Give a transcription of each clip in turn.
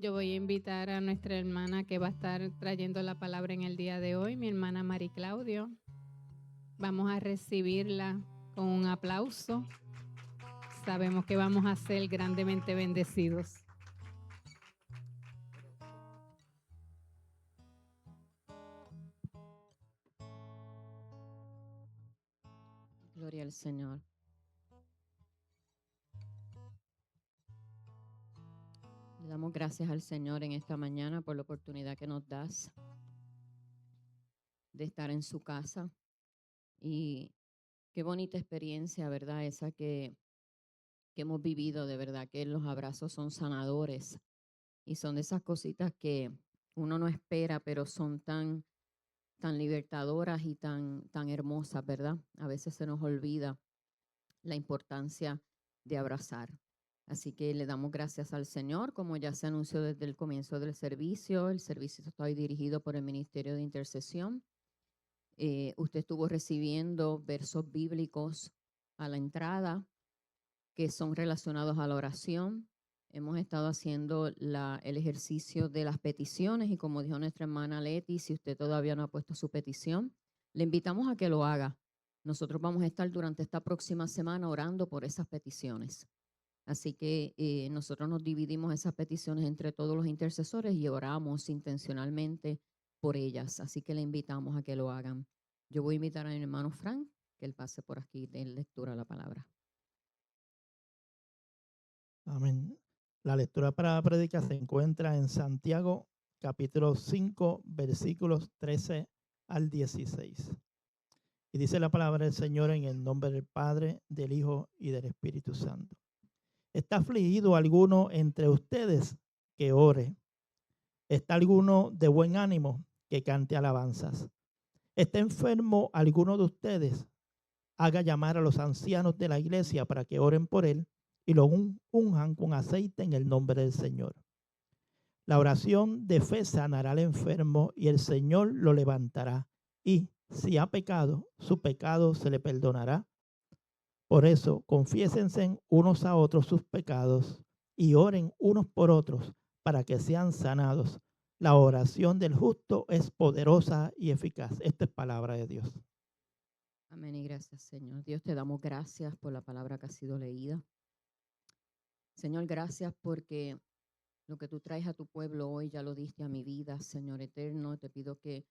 Yo voy a invitar a nuestra hermana que va a estar trayendo la palabra en el día de hoy, mi hermana Mari Claudio. Vamos a recibirla con un aplauso. Sabemos que vamos a ser grandemente bendecidos. Gloria al Señor. Le damos gracias al Señor en esta mañana por la oportunidad que nos das de estar en su casa. Y qué bonita experiencia, ¿verdad? Esa que hemos vivido, de verdad, que los abrazos son sanadores y son de esas cositas que uno no espera, pero son tan libertadoras y tan hermosas, ¿verdad? A veces se nos olvida la importancia de abrazar. Así que le damos gracias al Señor, como ya se anunció desde el comienzo del servicio. El servicio está hoy dirigido por el Ministerio de Intercesión. Usted estuvo recibiendo versos bíblicos a la entrada que son relacionados a la oración. Hemos estado haciendo el ejercicio de las peticiones y como dijo nuestra hermana Leti, si usted todavía no ha puesto su petición, le invitamos a que lo haga. Nosotros vamos a estar durante esta próxima semana orando por esas peticiones. Así que nosotros nos dividimos esas peticiones entre todos los intercesores y oramos intencionalmente por ellas. Así que le invitamos a que lo hagan. Yo voy a invitar a mi hermano Frank que él pase por aquí de lectura la palabra. Amén. La lectura para la prédica se encuentra en Santiago, capítulo 5, versículos 13 al 16. Y dice la palabra del Señor en el nombre del Padre, del Hijo y del Espíritu Santo. ¿Está afligido alguno entre ustedes? Que ore. ¿Está alguno de buen ánimo? Que cante alabanzas. ¿Está enfermo alguno de ustedes? Haga llamar a los ancianos de la iglesia para que oren por él y lo unjan con aceite en el nombre del Señor. La oración de fe sanará al enfermo y el Señor lo levantará. Y si ha pecado, su pecado se le perdonará. Por eso, confiésense unos a otros sus pecados y oren unos por otros para que sean sanados. La oración del justo es poderosa y eficaz. Esta es palabra de Dios. Amén y gracias, Señor. Dios, te damos gracias por la palabra que ha sido leída. Señor, gracias porque lo que tú traes a tu pueblo hoy ya lo diste a mi vida, Señor eterno. Te pido que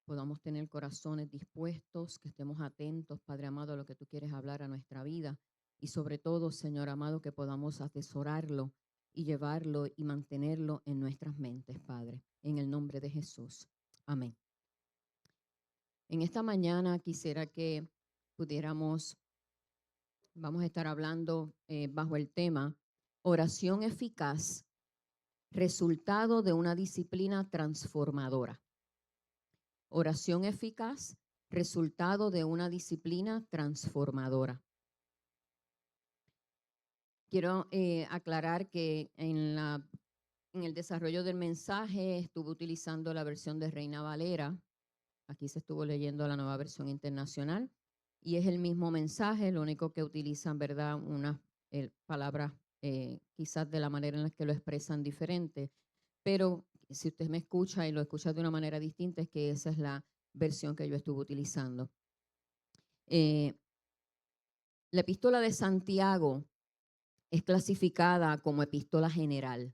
podamos tener corazones dispuestos, que estemos atentos, Padre amado, a lo que tú quieres hablar a nuestra vida. Y sobre todo, Señor amado, que podamos atesorarlo y llevarlo y mantenerlo en nuestras mentes, Padre. En el nombre de Jesús. Amén. En esta mañana quisiera que pudiéramos, vamos a estar hablando bajo el tema oración eficaz, resultado de una disciplina transformadora. Oración eficaz, resultado de una disciplina transformadora. Quiero aclarar que en el desarrollo del mensaje estuve utilizando la versión de Reina Valera. Aquí se estuvo leyendo la nueva versión internacional y es el mismo mensaje, lo único que utilizan, ¿verdad?, unas palabras quizás de la manera en la que lo expresan diferente. Pero si usted me escucha y lo escucha de una manera distinta, es que esa es la versión que yo estuve utilizando. La epístola de Santiago es clasificada como epístola general.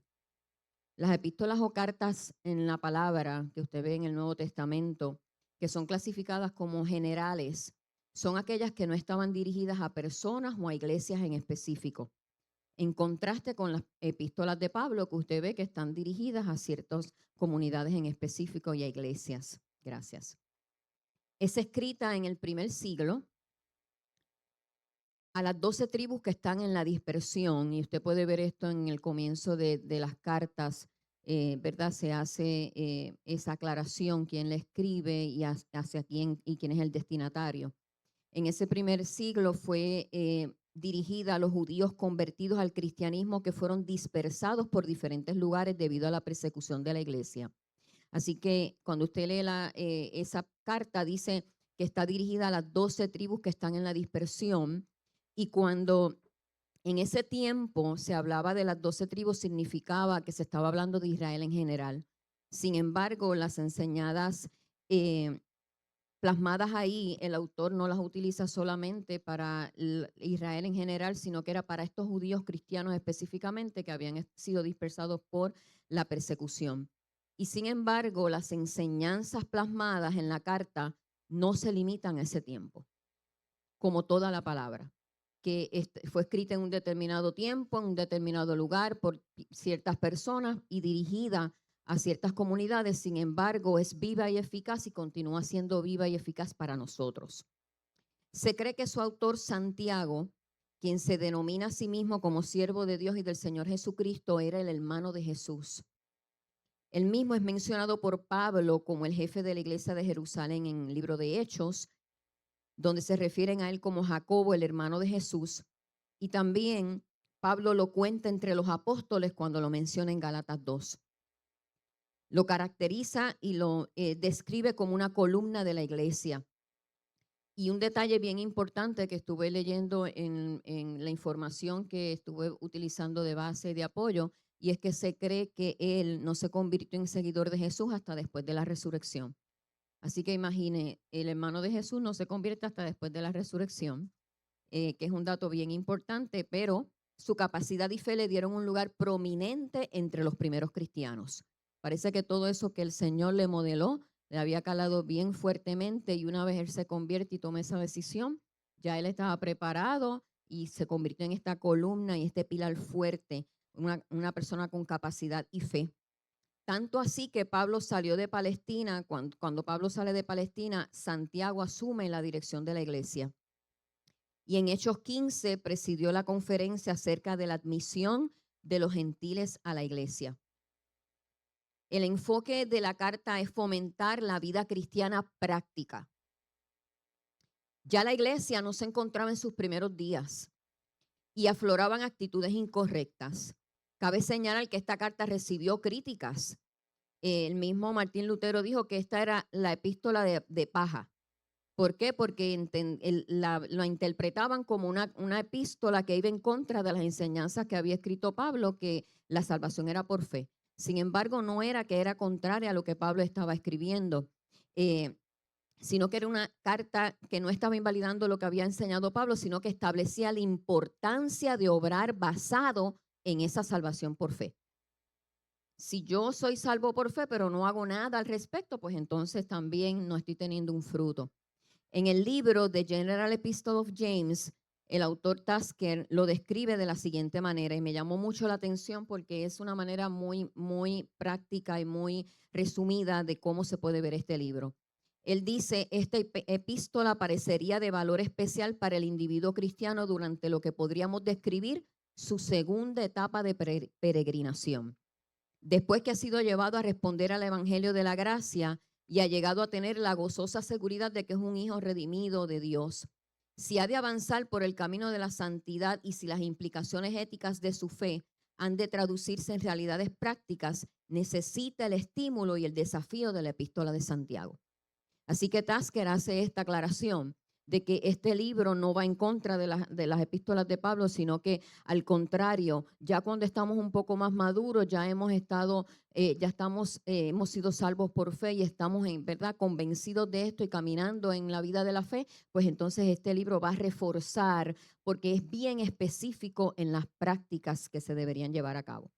Las epístolas o cartas en la palabra que usted ve en el Nuevo Testamento, que son clasificadas como generales, son aquellas que no estaban dirigidas a personas o a iglesias en específico. En contraste con las epístolas de Pablo, que usted ve que están dirigidas a ciertas comunidades en específico y a iglesias. Gracias. Es escrita en el primer siglo a las 12 tribus que están en la dispersión, y usted puede ver esto en el comienzo de las cartas, ¿verdad? Se hace esa aclaración, quién le escribe y hacia quién y quién es el destinatario. En ese primer siglo fue dirigida a los judíos convertidos al cristianismo que fueron dispersados por diferentes lugares debido a la persecución de la iglesia. Así que cuando usted lee esa carta, dice que está dirigida a las 12 tribus que están en la dispersión, y cuando En ese tiempo se hablaba de las 12 tribus, significaba que se estaba hablando de Israel en general. Sin embargo, las enseñadas plasmadas ahí, el autor no las utiliza solamente para Israel en general, sino que era para estos judíos cristianos específicamente que habían sido dispersados por la persecución. Y sin embargo, las enseñanzas plasmadas en la carta no se limitan a ese tiempo, como toda la palabra, que fue escrita en un determinado tiempo, en un determinado lugar, por ciertas personas y dirigida a ciertas comunidades. Sin embargo, es viva y eficaz y continúa siendo viva y eficaz para nosotros. Se cree que su autor, Santiago, quien se denomina a sí mismo como siervo de Dios y del Señor Jesucristo, era el hermano de Jesús. Él mismo es mencionado por Pablo como el jefe de la iglesia de Jerusalén en el libro de Hechos, donde se refieren a él como Jacobo, el hermano de Jesús. Y también Pablo lo cuenta entre los apóstoles cuando lo menciona en Gálatas 2. Lo caracteriza y lo describe como una columna de la iglesia. Y un detalle bien importante que estuve leyendo en la información que estuve utilizando de base de apoyo, y es que se cree que él no se convirtió en seguidor de Jesús hasta después de la resurrección. Así que imagine, el hermano de Jesús no se convierte hasta después de la resurrección, que es un dato bien importante, pero su capacidad y fe le dieron un lugar prominente entre los primeros cristianos. Parece que todo eso que el Señor le modeló le había calado bien fuertemente, y una vez él se convierte y toma esa decisión, ya él estaba preparado y se convirtió en esta columna y este pilar fuerte, una persona con capacidad y fe. Tanto así que Pablo salió de Palestina. Cuando Pablo sale de Palestina, Santiago asume la dirección de la iglesia. Y en Hechos 15 presidió la conferencia acerca de la admisión de los gentiles a la iglesia. El enfoque de la carta es fomentar la vida cristiana práctica. Ya la iglesia no se encontraba en sus primeros días y afloraban actitudes incorrectas. Cabe señalar que esta carta recibió críticas. El mismo Martín Lutero dijo que esta era la epístola de paja. ¿Por qué? Porque la interpretaban como una epístola que iba en contra de las enseñanzas que había escrito Pablo, que la salvación era por fe. Sin embargo, no era que era contraria a lo que Pablo estaba escribiendo, sino que era una carta que no estaba invalidando lo que había enseñado Pablo, sino que establecía la importancia de obrar basado en esa salvación por fe. Si yo soy salvo por fe, pero no hago nada al respecto, pues entonces también no estoy teniendo un fruto. En el libro The General Epistle of James, el autor Tasker lo describe de la siguiente manera, y me llamó mucho la atención porque es una manera muy, muy práctica y muy resumida de cómo se puede ver este libro. Él dice, esta epístola parecería de valor especial para el individuo cristiano durante lo que podríamos describir su segunda etapa de peregrinación. Después que ha sido llevado a responder al evangelio de la gracia y ha llegado a tener la gozosa seguridad de que es un hijo redimido de Dios. Si ha de avanzar por el camino de la santidad y si las implicaciones éticas de su fe han de traducirse en realidades prácticas, necesita el estímulo y el desafío de la epístola de Santiago. Así que Tasker hace esta aclaración de que este libro no va en contra de las epístolas de Pablo, sino que al contrario, ya cuando estamos un poco más maduros, ya hemos sido salvos por fe y estamos en verdad convencidos de esto y caminando en la vida de la fe, pues entonces este libro va a reforzar, porque es bien específico en las prácticas que se deberían llevar a cabo.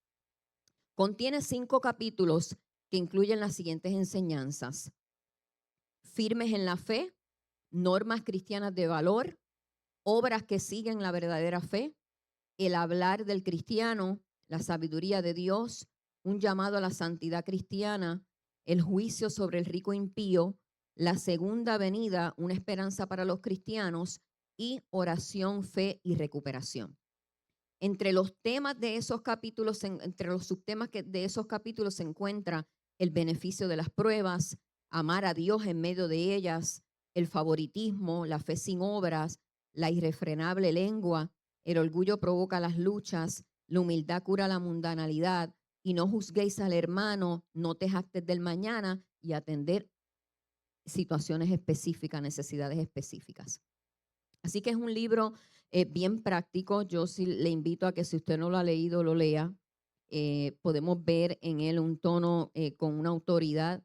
Contiene 5 capítulos que incluyen las siguientes enseñanzas: firmes en la fe, normas cristianas de valor, obras que siguen la verdadera fe, el hablar del cristiano, la sabiduría de Dios, un llamado a la santidad cristiana, el juicio sobre el rico impío, la segunda venida, una esperanza para los cristianos, y oración, fe y recuperación. Entre los temas de esos capítulos, entre los subtemas de esos capítulos se encuentra el beneficio de las pruebas, amar a Dios en medio de ellas, el favoritismo, la fe sin obras, la irrefrenable lengua, el orgullo provoca las luchas, la humildad cura la mundanalidad, y no juzguéis al hermano, no te jactes del mañana, y atender situaciones específicas, necesidades específicas. Así que es un libro bien práctico. Yo sí le invito a que si usted no lo ha leído, lo lea. Podemos ver en él un tono con una autoridad.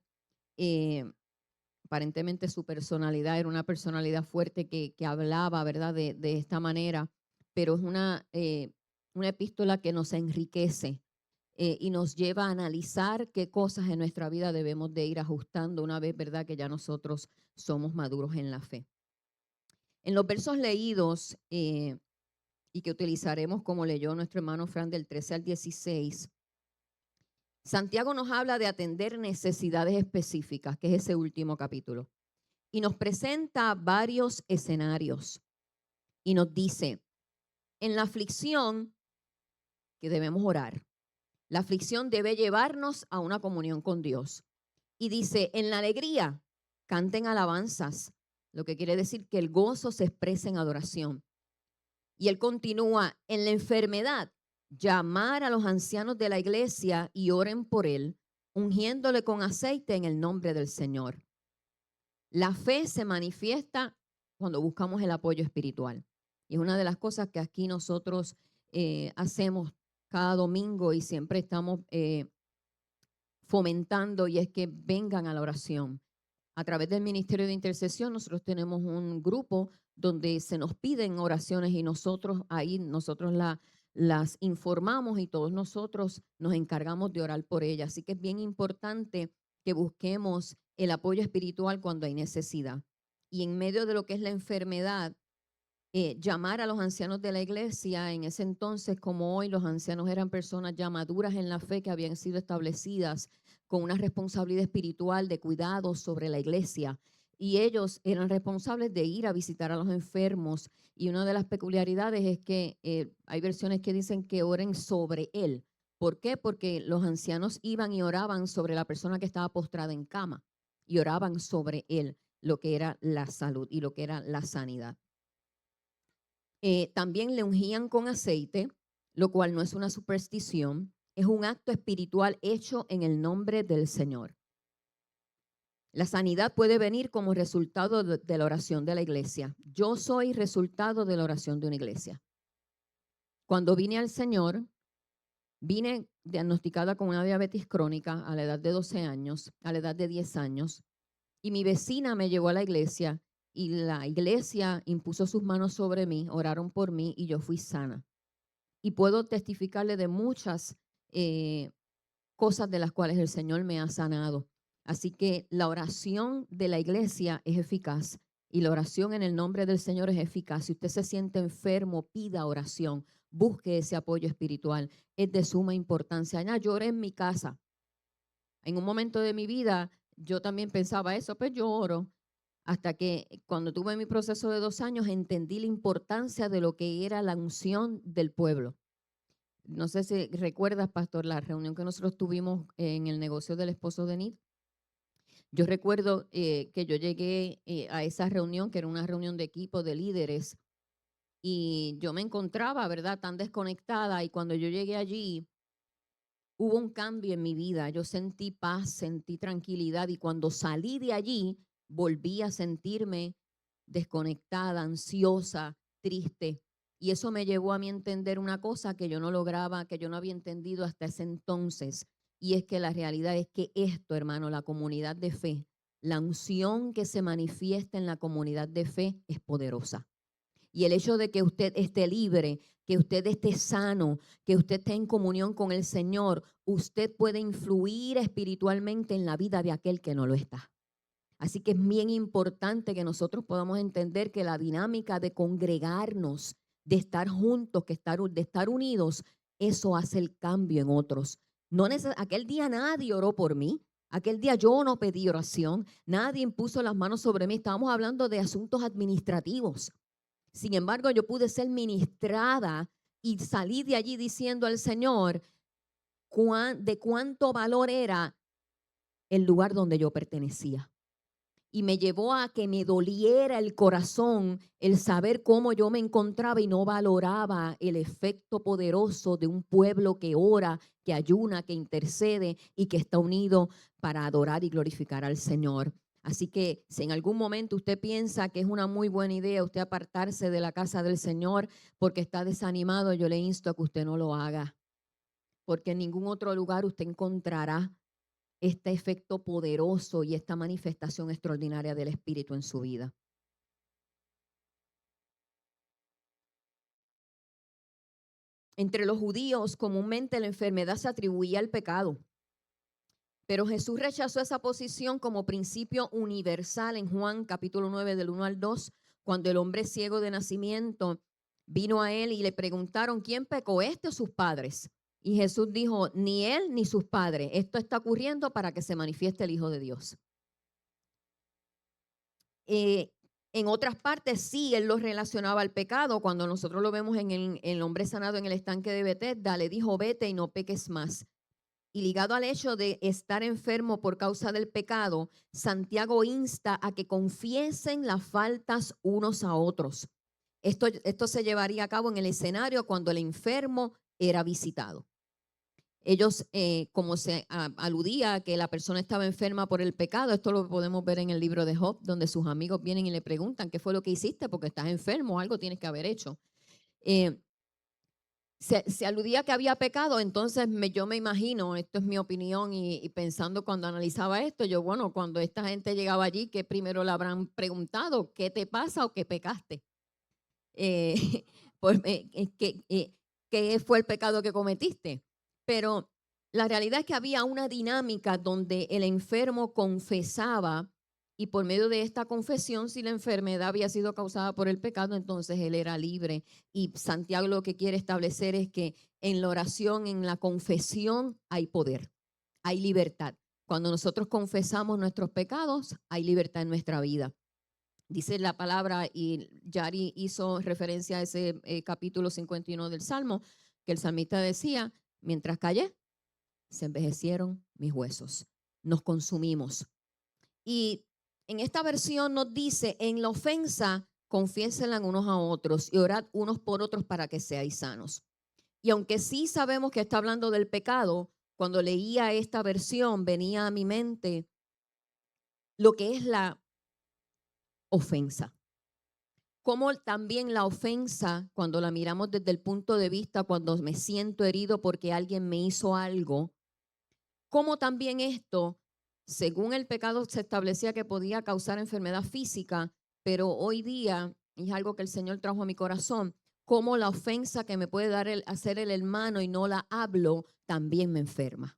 Aparentemente su personalidad era una personalidad fuerte que hablaba, ¿verdad?, de esta manera, pero es una epístola que nos enriquece y nos lleva a analizar qué cosas en nuestra vida debemos de ir ajustando una vez, ¿verdad?, que ya nosotros somos maduros en la fe. En los versos leídos y que utilizaremos como leyó nuestro hermano Fran del 13 al 16, Santiago nos habla de atender necesidades específicas, que es ese último capítulo, y nos presenta varios escenarios y nos dice, en la aflicción que debemos orar, la aflicción debe llevarnos a una comunión con Dios. Y dice, en la alegría, canten alabanzas, lo que quiere decir que el gozo se expresa en adoración. Y él continúa, en la enfermedad, llamar a los ancianos de la iglesia y oren por él, ungiéndole con aceite en el nombre del Señor. La fe se manifiesta cuando buscamos el apoyo espiritual. Y es una de las cosas que aquí nosotros hacemos cada domingo y siempre estamos fomentando, y es que vengan a la oración. A través del Ministerio de Intercesión nosotros tenemos un grupo donde se nos piden oraciones y nosotros las informamos y todos nosotros nos encargamos de orar por ellas. Así que es bien importante que busquemos el apoyo espiritual cuando hay necesidad. Y en medio de lo que es la enfermedad, llamar a los ancianos de la iglesia. En ese entonces, como hoy, los ancianos eran personas ya maduras en la fe que habían sido establecidas con una responsabilidad espiritual de cuidado sobre la iglesia. Y ellos eran responsables de ir a visitar a los enfermos. Y una de las peculiaridades es que hay versiones que dicen que oren sobre él. ¿Por qué? Porque los ancianos iban y oraban sobre la persona que estaba postrada en cama y oraban sobre él, lo que era la salud y lo que era la sanidad. También le ungían con aceite, lo cual no es una superstición, es un acto espiritual hecho en el nombre del Señor. La sanidad puede venir como resultado de la oración de la iglesia. Yo soy resultado de la oración de una iglesia. Cuando vine al Señor, vine diagnosticada con una diabetes crónica a la edad de 12 años, a la edad de 10 años, y mi vecina me llevó a la iglesia y la iglesia impuso sus manos sobre mí, oraron por mí y yo fui sana. Y puedo testificarle de muchas cosas de las cuales el Señor me ha sanado. Así que la oración de la iglesia es eficaz y la oración en el nombre del Señor es eficaz. Si usted se siente enfermo, pida oración, busque ese apoyo espiritual. Es de suma importancia. Yo oré en mi casa. En un momento de mi vida yo también pensaba eso, pues yo oro. Hasta que cuando tuve mi proceso de 2 años entendí la importancia de lo que era la unción del pueblo. No sé si recuerdas, pastor, la reunión que nosotros tuvimos en el negocio del esposo de Nid. Yo recuerdo que yo llegué a esa reunión, que era una reunión de equipo de líderes, y yo me encontraba, ¿verdad?, tan desconectada, y cuando yo llegué allí, hubo un cambio en mi vida. Yo sentí paz, sentí tranquilidad, y cuando salí de allí, volví a sentirme desconectada, ansiosa, triste. Y eso me llevó a mí entender una cosa que yo no lograba, que yo no había entendido hasta ese entonces. Y es que la realidad es que esto, hermano, la comunidad de fe, la unción que se manifiesta en la comunidad de fe es poderosa. Y el hecho de que usted esté libre, que usted esté sano, que usted esté en comunión con el Señor, usted puede influir espiritualmente en la vida de aquel que no lo está. Así que es bien importante que nosotros podamos entender que la dinámica de congregarnos, de estar juntos, de estar unidos, eso hace el cambio en otros. Aquel día nadie oró por mí, aquel día yo no pedí oración, nadie impuso las manos sobre mí, estábamos hablando de asuntos administrativos. Sin embargo, yo pude ser ministrada y salí de allí diciendo al Señor de cuánto valor era el lugar donde yo pertenecía. Y me llevó a que me doliera el corazón el saber cómo yo me encontraba y no valoraba el efecto poderoso de un pueblo que ora, que ayuna, que intercede y que está unido para adorar y glorificar al Señor. Así que si en algún momento usted piensa que es una muy buena idea usted apartarse de la casa del Señor porque está desanimado, yo le insto a que usted no lo haga, porque en ningún otro lugar usted encontrará este efecto poderoso y esta manifestación extraordinaria del Espíritu en su vida. Entre los judíos, comúnmente la enfermedad se atribuía al pecado. Pero Jesús rechazó esa posición como principio universal en Juan capítulo 9 del 1 al 2, cuando el hombre ciego de nacimiento vino a él y le preguntaron, ¿quién pecó, este o sus padres? Y Jesús dijo, ni él ni sus padres. Esto está ocurriendo para que se manifieste el Hijo de Dios. En otras partes sí, él lo relacionaba al pecado. Cuando nosotros lo vemos en el hombre sanado en el estanque de Betesda, le dijo, vete y no peques más. Y ligado al hecho de estar enfermo por causa del pecado, Santiago insta a que confiesen las faltas unos a otros. Esto se llevaría a cabo en el escenario cuando el enfermo era visitado. Ellos, como se aludía a que la persona estaba enferma por el pecado, esto lo podemos ver en el libro de Job, donde sus amigos vienen y le preguntan, ¿qué fue lo que hiciste? Porque estás enfermo, algo tienes que haber hecho. Se aludía que había pecado, entonces yo me imagino, esto es mi opinión y pensando cuando analizaba esto, bueno, cuando esta gente llegaba allí, que primero le habrán preguntado, ¿qué te pasa o qué pecaste? ¿Qué fue el pecado que cometiste? Pero la realidad es que había una dinámica donde el enfermo confesaba y por medio de esta confesión, si la enfermedad había sido causada por el pecado, entonces él era libre. Y Santiago lo que quiere establecer es que en la oración, en la confesión, hay poder, hay libertad. Cuando nosotros confesamos nuestros pecados, hay libertad en nuestra vida. Dice la palabra, y Yari hizo referencia a ese capítulo 51 del Salmo, que el salmista decía, mientras callé, se envejecieron mis huesos, nos consumimos. Y en esta versión nos dice, en la ofensa, confiésenla unos a otros y orad unos por otros para que seáis sanos. Y aunque sí sabemos que está hablando del pecado, cuando leía esta versión venía a mi mente lo que es la ofensa. Como también la ofensa, cuando la miramos desde el punto de vista, cuando me siento herido porque alguien me hizo algo, como también esto, según el pecado se establecía que podía causar enfermedad física, pero hoy día, y es algo que el Señor trajo a mi corazón, como la ofensa que me puede hacer el hermano y no la hablo, también me enferma.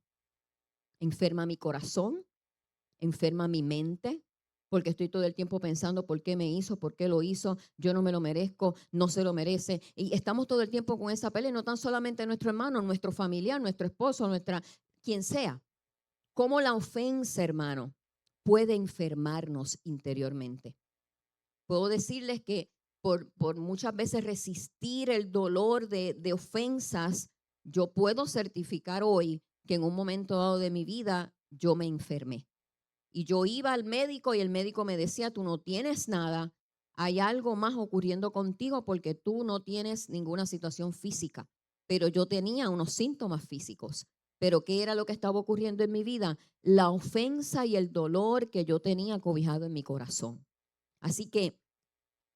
Enferma mi corazón, enferma mi mente, porque estoy todo el tiempo pensando por qué me hizo, por qué lo hizo, yo no me lo merezco, no se lo merece. Y estamos todo el tiempo con esa pelea, no tan solamente nuestro hermano, nuestro familiar, nuestro esposo, quien sea. Cómo la ofensa, hermano, puede enfermarnos interiormente. Puedo decirles que por muchas veces resistir el dolor de ofensas, yo puedo certificar hoy que en un momento dado de mi vida yo me enfermé. Y yo iba al médico y el médico me decía, tú no tienes nada, hay algo más ocurriendo contigo porque tú no tienes ninguna situación física. Pero yo tenía unos síntomas físicos. Pero ¿qué era lo que estaba ocurriendo en mi vida? La ofensa y el dolor que yo tenía cobijado en mi corazón. Así que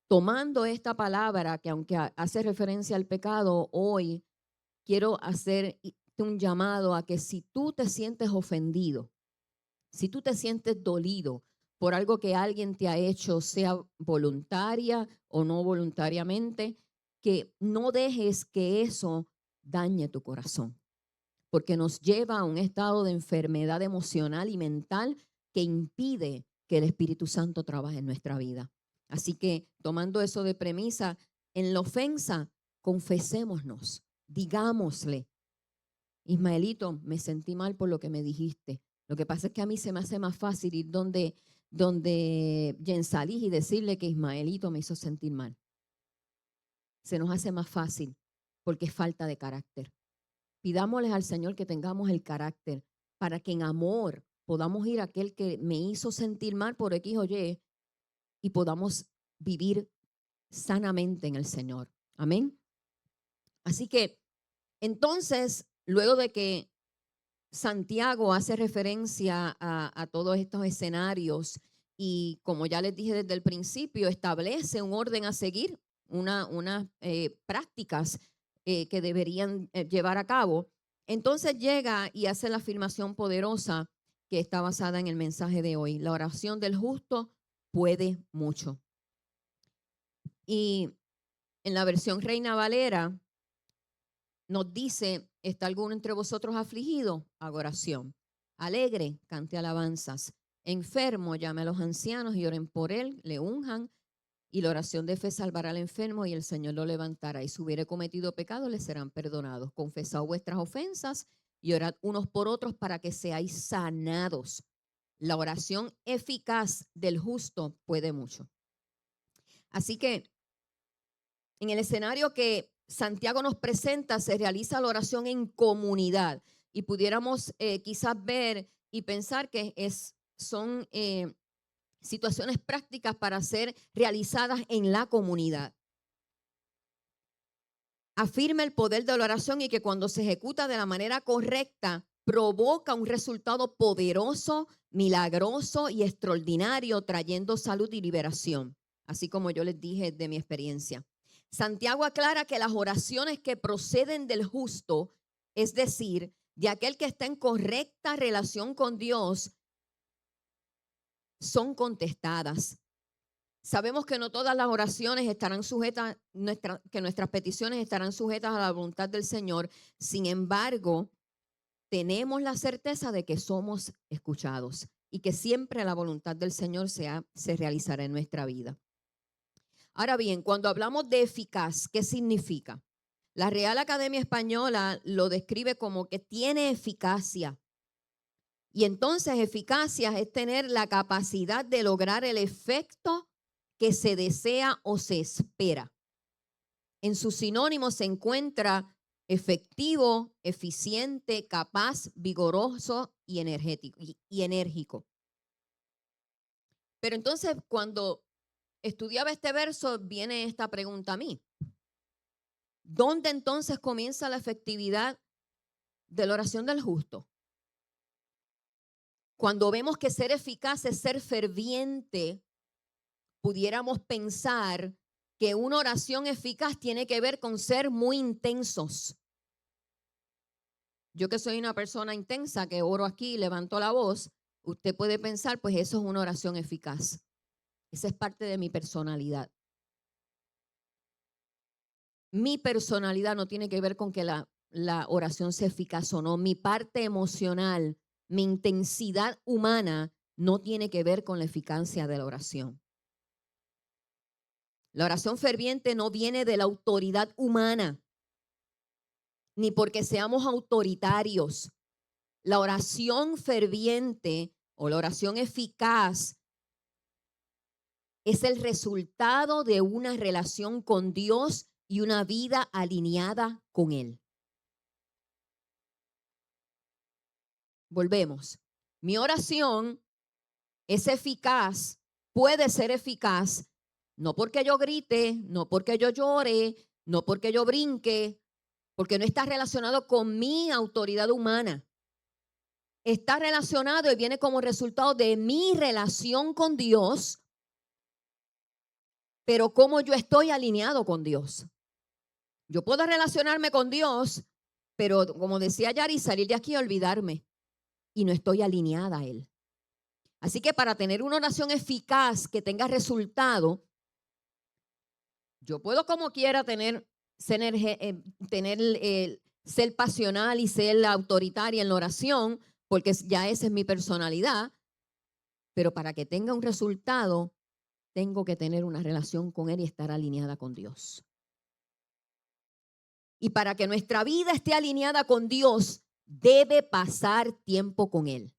tomando esta palabra que aunque hace referencia al pecado, hoy quiero hacer un llamado a que si tú te sientes ofendido, si tú te sientes dolido por algo que alguien te ha hecho, sea voluntaria o no voluntariamente, que no dejes que eso dañe tu corazón, porque nos lleva a un estado de enfermedad emocional y mental que impide que el Espíritu Santo trabaje en nuestra vida. Así que tomando eso de premisa, en la ofensa, confesémonos, digámosle, Ismaelito, me sentí mal por lo que me dijiste. Lo que pasa es que a mí se me hace más fácil ir donde Yensalí y decirle que Ismaelito me hizo sentir mal. Se nos hace más fácil porque es falta de carácter. Pidámosles al Señor que tengamos el carácter para que en amor podamos ir a aquel que me hizo sentir mal por X o Y y podamos vivir sanamente en el Señor. Amén. Así que entonces, luego de que Santiago hace referencia a todos estos escenarios y como ya les dije desde el principio, establece un orden a seguir, unas prácticas que deberían llevar a cabo. Entonces llega y hace la afirmación poderosa que está basada en el mensaje de hoy. La oración del justo puede mucho. Y en la versión Reina Valera nos dice, ¿está alguno entre vosotros afligido? Haga oración. Alegre, cante alabanzas. Enfermo, llame a los ancianos y oren por él, le unjan. Y la oración de fe salvará al enfermo y el Señor lo levantará. Y si hubiere cometido pecado, le serán perdonados. Confesad vuestras ofensas y orad unos por otros para que seáis sanados. La oración eficaz del justo puede mucho. Así que en el escenario que Santiago nos presenta, se realiza la oración en comunidad. Y pudiéramos quizás ver y pensar que son situaciones prácticas para ser realizadas en la comunidad. Afirma el poder de la oración y que cuando se ejecuta de la manera correcta, provoca un resultado poderoso, milagroso y extraordinario, trayendo salud y liberación, así como yo les dije de mi experiencia. Santiago aclara que las oraciones que proceden del justo, es decir, de aquel que está en correcta relación con Dios, son contestadas. Sabemos que no todas las oraciones estarán sujetas, que nuestras peticiones estarán sujetas a la voluntad del Señor. Sin embargo, tenemos la certeza de que somos escuchados y que siempre la voluntad del Señor se realizará en nuestra vida. Ahora bien, cuando hablamos de eficaz, ¿qué significa? La Real Academia Española lo describe como que tiene eficacia. Y entonces eficacia es tener la capacidad de lograr el efecto que se desea o se espera. En sus sinónimos se encuentra efectivo, eficiente, capaz, vigoroso y enérgico. Pero entonces cuando estudiaba este verso, viene esta pregunta a mí. ¿Dónde entonces comienza la efectividad de la oración del justo? Cuando vemos que ser eficaz es ser ferviente, pudiéramos pensar que una oración eficaz tiene que ver con ser muy intensos. Yo que soy una persona intensa, que oro aquí y levanto la voz, usted puede pensar, pues eso es una oración eficaz. Esa es parte de mi personalidad. Mi personalidad no tiene que ver con que la oración sea eficaz o no. Mi parte emocional, mi intensidad humana no tiene que ver con la eficacia de la oración. La oración ferviente no viene de la autoridad humana, ni porque seamos autoritarios. La oración ferviente o la oración eficaz es el resultado de una relación con Dios y una vida alineada con Él. Volvemos. Mi oración es eficaz, puede ser eficaz, no porque yo grite, no porque yo llore, no porque yo brinque, porque no está relacionado con mi autoridad humana. Está relacionado y viene como resultado de mi relación con Dios, pero cómo yo estoy alineado con Dios. Yo puedo relacionarme con Dios, pero como decía Yari, salir de aquí y olvidarme. Y no estoy alineada a Él. Así que para tener una oración eficaz que tenga resultado, yo puedo como quiera ser pasional y ser autoritaria en la oración, porque ya esa es mi personalidad, pero para que tenga un resultado, tengo que tener una relación con Él y estar alineada con Dios. Y para que nuestra vida esté alineada con Dios, debe pasar tiempo con Él.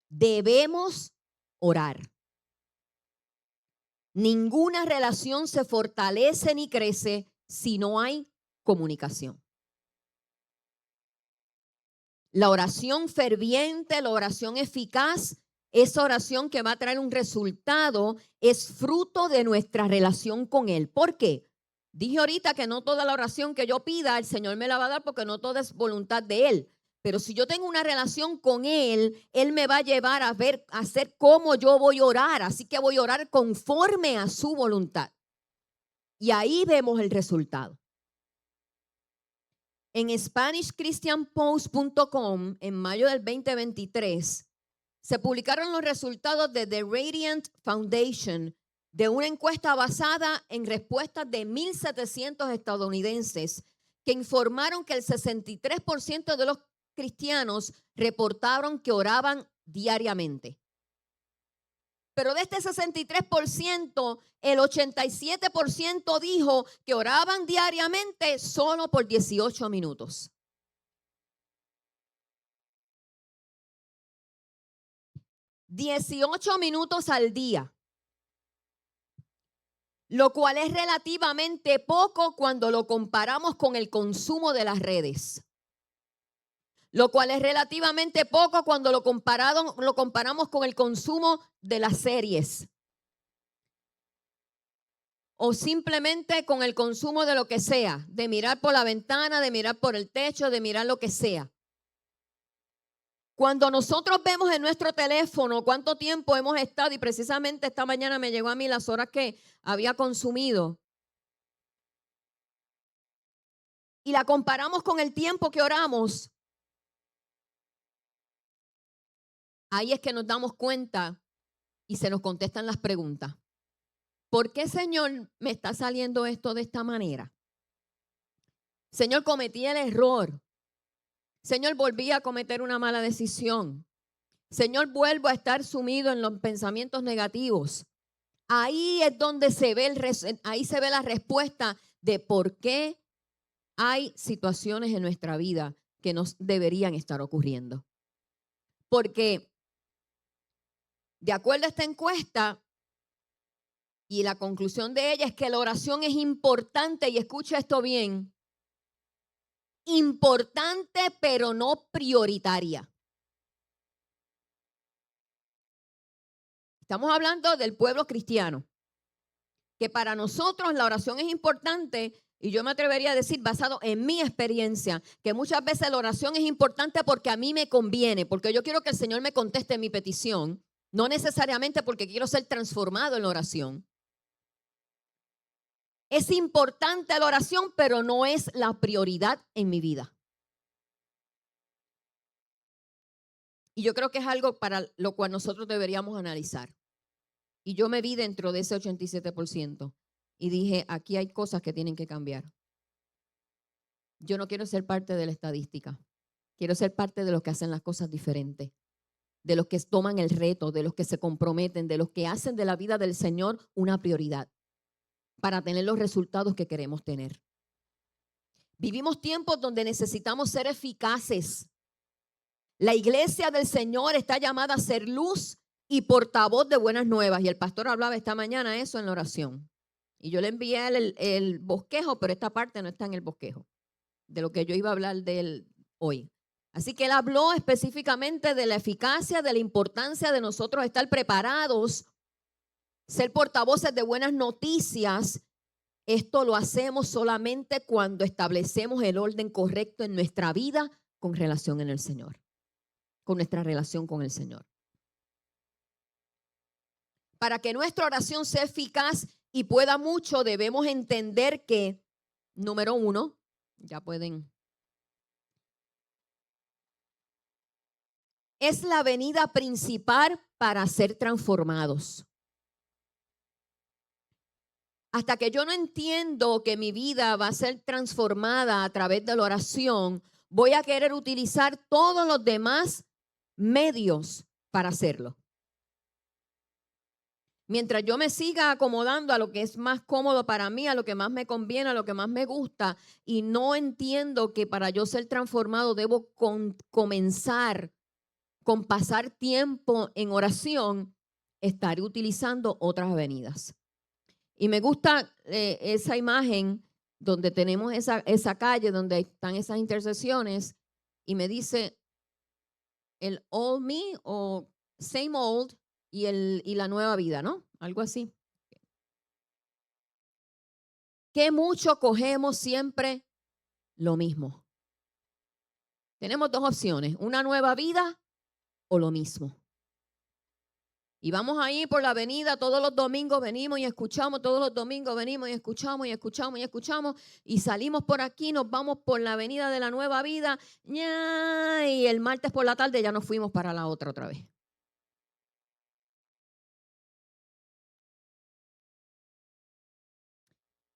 Debemos orar. Ninguna relación se fortalece ni crece si no hay comunicación. La oración ferviente, la oración eficaz, esa oración que va a traer un resultado, es fruto de nuestra relación con Él. ¿Por qué? Dije ahorita que no toda la oración que yo pida, el Señor me la va a dar porque no toda es voluntad de Él. Pero si yo tengo una relación con Él, Él me va a llevar a ver, a hacer cómo yo voy a orar. Así que voy a orar conforme a su voluntad. Y ahí vemos el resultado. En SpanishChristianPost.com, en mayo del 2023, se publicaron los resultados de The Radiant Foundation de una encuesta basada en respuestas de 1,700 estadounidenses que informaron que el 63% de los cristianos reportaron que oraban diariamente. Pero de este 63%, el 87% dijo que oraban diariamente solo por 18 minutos. 18 minutos al día, lo cual es relativamente poco cuando lo comparamos con el consumo de las redes. Lo cual es relativamente poco cuando lo comparamos con el consumo de las series. O simplemente con el consumo de lo que sea, de mirar por la ventana, de mirar por el techo, de mirar lo que sea. Cuando nosotros vemos en nuestro teléfono cuánto tiempo hemos estado, y precisamente esta mañana me llegó a mí las horas que había consumido, y la comparamos con el tiempo que oramos, ahí es que nos damos cuenta y se nos contestan las preguntas. ¿Por qué, Señor, me está saliendo esto de esta manera? Señor, cometí el error. Señor, volví a cometer una mala decisión. Señor, vuelvo a estar sumido en los pensamientos negativos. Ahí es donde se ve la respuesta de por qué hay situaciones en nuestra vida que nos deberían estar ocurriendo. Porque de acuerdo a esta encuesta, y la conclusión de ella es que la oración es importante, y escucha esto bien, importante pero no prioritaria. Estamos hablando del pueblo cristiano, que para nosotros la oración es importante, y yo me atrevería a decir, basado en mi experiencia, que muchas veces la oración es importante porque a mí me conviene, porque yo quiero que el Señor me conteste mi petición, no necesariamente porque quiero ser transformado en la oración. Es importante la oración, pero no es la prioridad en mi vida. Y yo creo que es algo para lo cual nosotros deberíamos analizar. Y yo me vi dentro de ese 87% y dije, aquí hay cosas que tienen que cambiar. Yo no quiero ser parte de la estadística. Quiero ser parte de los que hacen las cosas diferentes, de los que toman el reto, de los que se comprometen, de los que hacen de la vida del Señor una prioridad para tener los resultados que queremos tener. Vivimos tiempos donde necesitamos ser eficaces. La iglesia del Señor está llamada a ser luz y portavoz de buenas nuevas. Y el pastor hablaba esta mañana eso en la oración. Y yo le envié el bosquejo, pero esta parte no está en el bosquejo, de lo que yo iba a hablar de él hoy. Así que él habló específicamente de la eficacia, de la importancia de nosotros estar preparados, ser portavoces de buenas noticias. Esto lo hacemos solamente cuando establecemos el orden correcto en nuestra vida con relación en el Señor, con nuestra relación con el Señor. Para que nuestra oración sea eficaz y pueda mucho, debemos entender que, número 1, ya pueden, es la venida principal para ser transformados. Hasta que yo no entiendo que mi vida va a ser transformada a través de la oración, voy a querer utilizar todos los demás medios para hacerlo. Mientras yo me siga acomodando a lo que es más cómodo para mí, a lo que más me conviene, a lo que más me gusta, y no entiendo que para yo ser transformado debo comenzar con pasar tiempo en oración, estaré utilizando otras avenidas. Y me gusta esa imagen donde tenemos esa calle, donde están esas intersecciones, y me dice el old me o same old y la nueva vida, ¿no? Algo así. Que mucho cogemos siempre lo mismo. Tenemos dos opciones, una nueva vida o lo mismo. Y vamos ahí por la avenida, todos los domingos venimos y escuchamos, todos los domingos venimos y escuchamos y escuchamos y escuchamos y salimos por aquí, nos vamos por la avenida de la nueva vida y el martes por la tarde ya nos fuimos para la otra vez.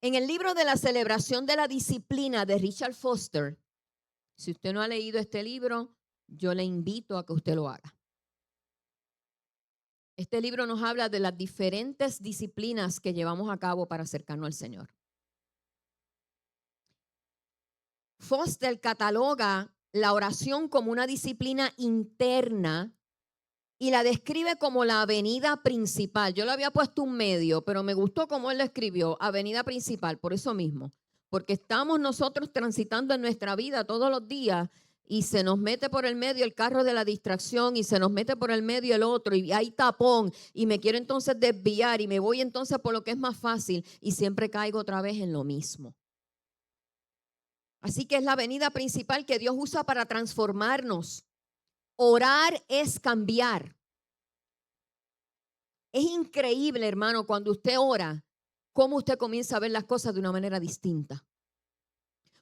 En el libro de la celebración de la disciplina de Richard Foster, si usted no ha leído este libro, yo le invito a que usted lo haga. Este libro nos habla de las diferentes disciplinas que llevamos a cabo para acercarnos al Señor. Foster cataloga la oración como una disciplina interna y la describe como la avenida principal. Yo le había puesto un medio, pero me gustó cómo él lo escribió, avenida principal, por eso mismo. Porque estamos nosotros transitando en nuestra vida todos los días y se nos mete por el medio el carro de la distracción y se nos mete por el medio el otro y hay tapón y me quiero entonces desviar y me voy entonces por lo que es más fácil y siempre caigo otra vez en lo mismo. Así que es la avenida principal que Dios usa para transformarnos. Orar es cambiar. Es increíble, hermano, cuando usted ora, cómo usted comienza a ver las cosas de una manera distinta.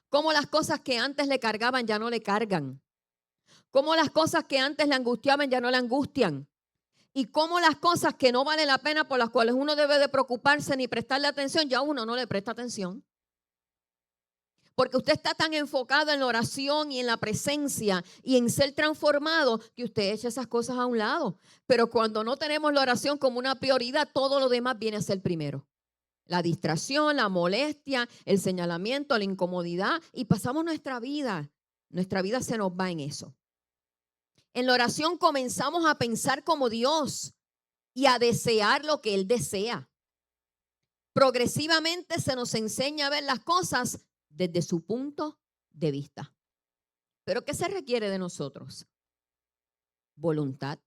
Cómo las cosas que antes le cargaban ya no le cargan. Cómo las cosas que antes le angustiaban ya no le angustian. Y cómo las cosas que no valen la pena, por las cuales uno debe de preocuparse ni prestarle atención, ya uno no le presta atención. Porque usted está tan enfocado en la oración y en la presencia y en ser transformado que usted echa esas cosas a un lado. Pero cuando no tenemos la oración como una prioridad, todo lo demás viene a ser primero. La distracción, la molestia, el señalamiento, la incomodidad y pasamos nuestra vida se nos va en eso. En la oración comenzamos a pensar como Dios y a desear lo que Él desea. Progresivamente se nos enseña a ver las cosas desde su punto de vista. ¿Pero qué se requiere de nosotros? Voluntad.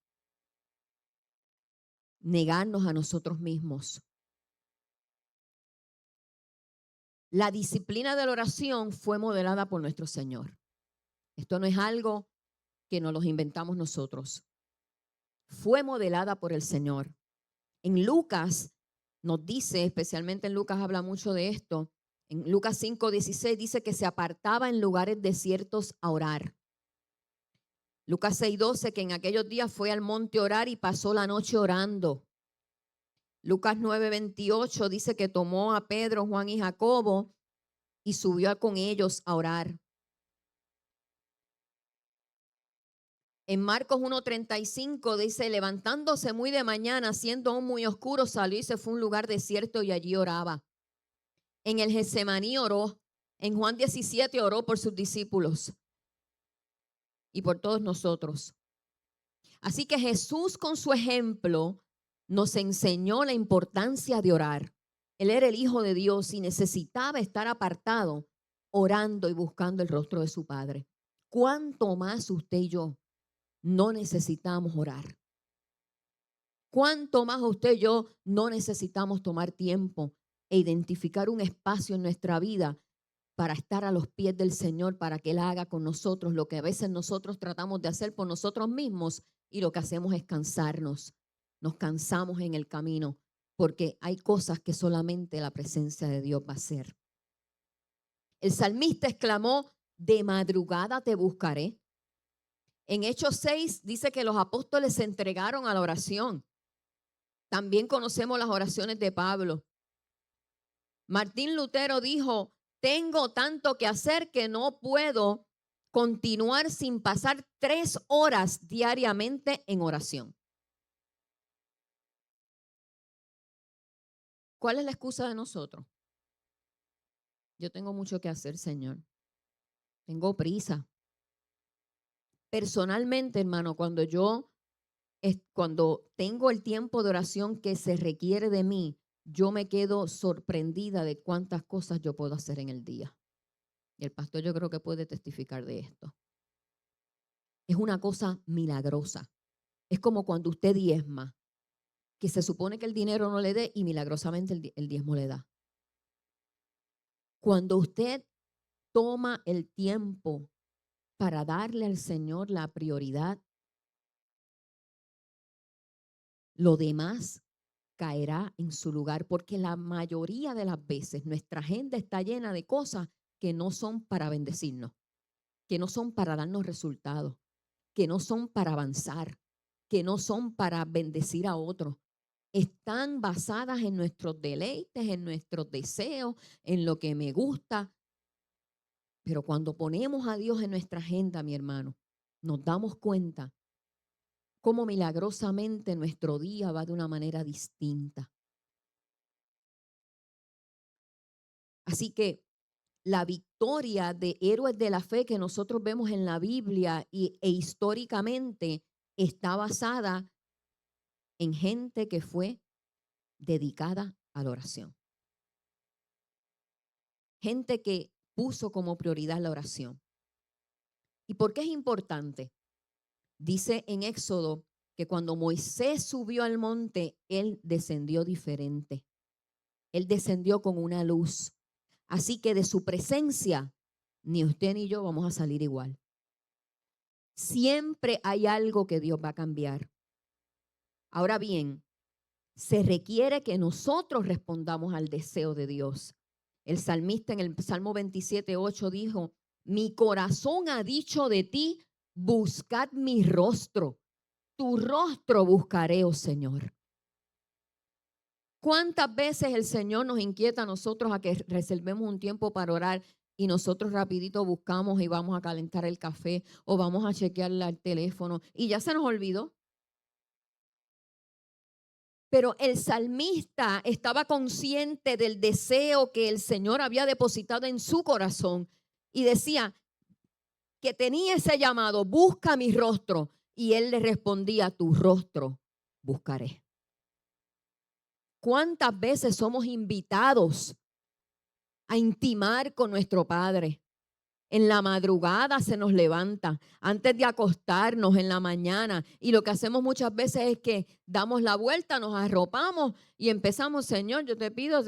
Negarnos a nosotros mismos. La disciplina de la oración fue modelada por nuestro Señor. Esto no es algo que nos lo inventamos nosotros. Fue modelada por el Señor. En Lucas nos dice, especialmente en Lucas habla mucho de esto, en Lucas 5:16 dice que se apartaba en lugares desiertos a orar. Lucas 6:12 que en aquellos días fue al monte a orar y pasó la noche orando. Lucas 9:28 dice que tomó a Pedro, Juan y Jacobo y subió con ellos a orar. En Marcos 1:35 dice, levantándose muy de mañana, siendo aún muy oscuro, salió y se fue a un lugar desierto y allí oraba. En el Getsemaní oró. En Juan 17 oró por sus discípulos y por todos nosotros. Así que Jesús con su ejemplo nos enseñó la importancia de orar. Él era el Hijo de Dios y necesitaba estar apartado, orando y buscando el rostro de su Padre. ¿Cuánto más usted y yo no necesitamos orar? ¿Cuánto más usted y yo no necesitamos tomar tiempo e identificar un espacio en nuestra vida para estar a los pies del Señor, para que Él haga con nosotros lo que a veces nosotros tratamos de hacer por nosotros mismos y lo que hacemos es cansarnos? Nos cansamos en el camino porque hay cosas que solamente la presencia de Dios va a hacer. El salmista exclamó, de madrugada te buscaré. En Hechos 6 dice que los apóstoles se entregaron a la oración. También conocemos las oraciones de Pablo. Martín Lutero dijo, tengo tanto que hacer que no puedo continuar sin pasar 3 horas diariamente en oración. ¿Cuál es la excusa de nosotros? Yo tengo mucho que hacer, Señor. Tengo prisa. Personalmente, hermano, cuando tengo el tiempo de oración que se requiere de mí, yo me quedo sorprendida de cuántas cosas yo puedo hacer en el día. Y el pastor yo creo que puede testificar de esto. Es una cosa milagrosa. Es como cuando usted diezma, que se supone que el dinero no le dé y milagrosamente el diezmo le da. Cuando usted toma el tiempo para darle al Señor la prioridad, lo demás caerá en su lugar, porque la mayoría de las veces nuestra agenda está llena de cosas que no son para bendecirnos, que no son para darnos resultados, que no son para avanzar, que no son para bendecir a otros. Están basadas en nuestros deleites, en nuestros deseos, en lo que me gusta. Pero cuando ponemos a Dios en nuestra agenda, mi hermano, nos damos cuenta cómo milagrosamente nuestro día va de una manera distinta. Así que la victoria de héroes de la fe que nosotros vemos en la Biblia e históricamente está basada en gente que fue dedicada a la oración. Gente que puso como prioridad la oración. ¿Y por qué es importante? Dice en Éxodo que cuando Moisés subió al monte, él descendió diferente. Él descendió con una luz. Así que de su presencia, ni usted ni yo vamos a salir igual. Siempre hay algo que Dios va a cambiar. Ahora bien, se requiere que nosotros respondamos al deseo de Dios. El salmista en el Salmo 27:8 dijo: mi corazón ha dicho de ti, buscad mi rostro. Tu rostro buscaré, oh Señor. ¿Cuántas veces el Señor nos inquieta a nosotros a que reservemos un tiempo para orar y nosotros rapidito buscamos y vamos a calentar el café o vamos a chequear el teléfono y ya se nos olvidó? Pero el salmista estaba consciente del deseo que el Señor había depositado en su corazón y decía que tenía ese llamado: busca mi rostro. Y él le respondía: tu rostro buscaré. ¿Cuántas veces somos invitados a intimar con nuestro Padre? En la madrugada se nos levanta, antes de acostarnos en la mañana, y lo que hacemos muchas veces es que damos la vuelta, nos arropamos y empezamos: Señor, yo te pido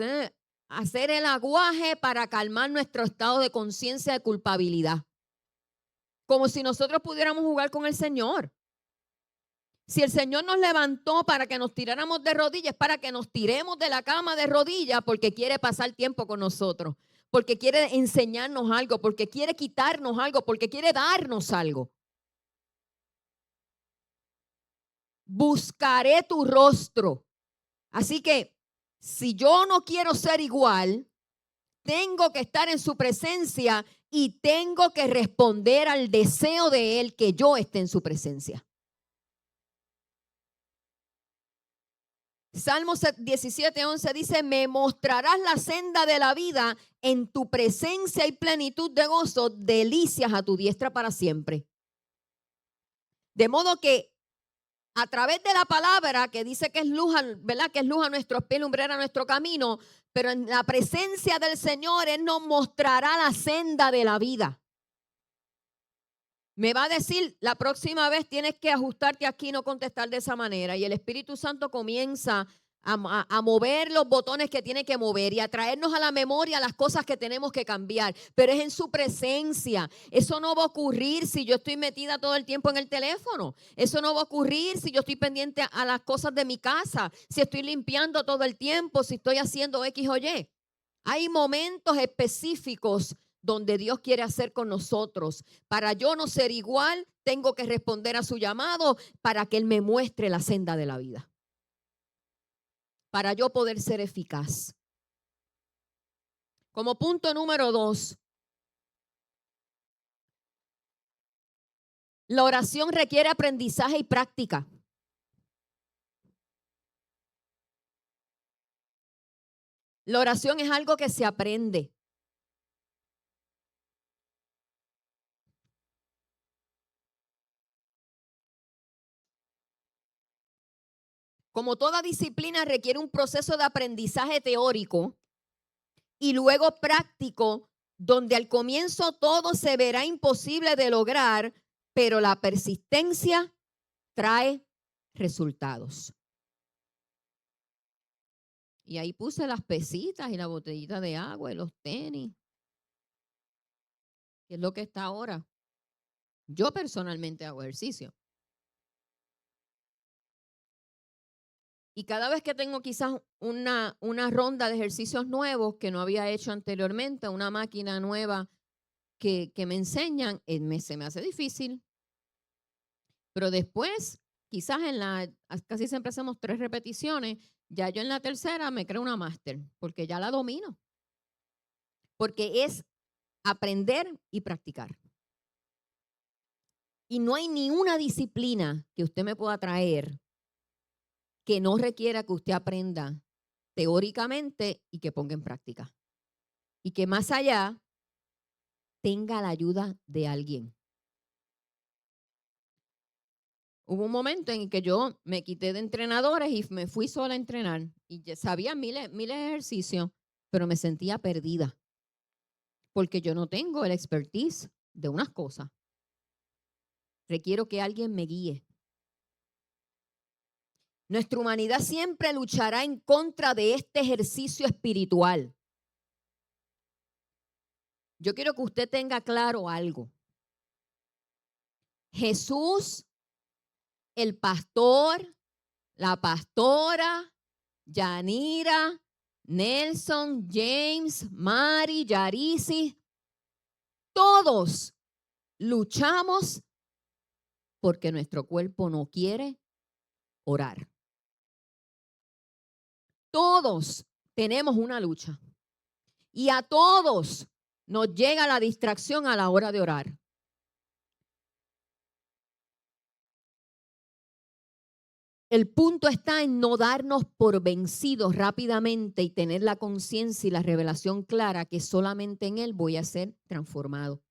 hacer el aguaje para calmar nuestro estado de conciencia de culpabilidad. Como si nosotros pudiéramos jugar con el Señor. Si el Señor nos levantó para que nos tiráramos de rodillas, es para que nos tiremos de la cama de rodillas, porque quiere pasar tiempo con nosotros, porque quiere enseñarnos algo, porque quiere quitarnos algo, porque quiere darnos algo. Buscaré tu rostro. Así que si yo no quiero ser igual, tengo que estar en su presencia y tengo que responder al deseo de Él que yo esté en su presencia. Salmos 17:11 dice: me mostrarás la senda de la vida, en tu presencia y plenitud de gozo, delicias a tu diestra para siempre. De modo que a través de la palabra, que dice que es luz, ¿verdad? Que es luz a nuestros pies, lumbrera a nuestro camino, pero en la presencia del Señor, Él nos mostrará la senda de la vida. Me va a decir: la próxima vez tienes que ajustarte aquí y no contestar de esa manera. Y el Espíritu Santo comienza a mover los botones que tiene que mover y a traernos a la memoria las cosas que tenemos que cambiar. Pero es en su presencia. Eso no va a ocurrir si yo estoy metida todo el tiempo en el teléfono. Eso no va a ocurrir si yo estoy pendiente a las cosas de mi casa, si estoy limpiando todo el tiempo, si estoy haciendo X o Y. Hay momentos específicos donde Dios quiere hacer con nosotros. Para yo no ser igual, tengo que responder a su llamado para que Él me muestre la senda de la vida. Para yo poder ser eficaz. Como punto número 2, la oración requiere aprendizaje y práctica. La oración es algo que se aprende. Como toda disciplina, requiere un proceso de aprendizaje teórico y luego práctico, donde al comienzo todo se verá imposible de lograr, pero la persistencia trae resultados. Y ahí puse las pesitas y la botellita de agua y los tenis, que es lo que está ahora. Yo personalmente hago ejercicio. Y cada vez que tengo quizás una ronda de ejercicios nuevos que no había hecho anteriormente, una máquina nueva que me enseñan, se me hace difícil. Pero después, quizás casi siempre hacemos 3 repeticiones, ya yo en la tercera me creo una máster, porque ya la domino. Porque es aprender y practicar. Y no hay ni una disciplina que usted me pueda traer que no requiera que usted aprenda teóricamente y que ponga en práctica. Y que más allá tenga la ayuda de alguien. Hubo un momento en que yo me quité de entrenadores y me fui sola a entrenar. Y sabía miles de ejercicios, pero me sentía perdida. Porque yo no tengo el expertise de unas cosas. Requiero que alguien me guíe. Nuestra humanidad siempre luchará en contra de este ejercicio espiritual. Yo quiero que usted tenga claro algo. Jesús, el pastor, la pastora, Yanira, Nelson, James, Mari, Yarisi, todos luchamos porque nuestro cuerpo no quiere orar. Todos tenemos una lucha y a todos nos llega la distracción a la hora de orar. El punto está en no darnos por vencidos rápidamente y tener la conciencia y la revelación clara que solamente en Él voy a ser transformado.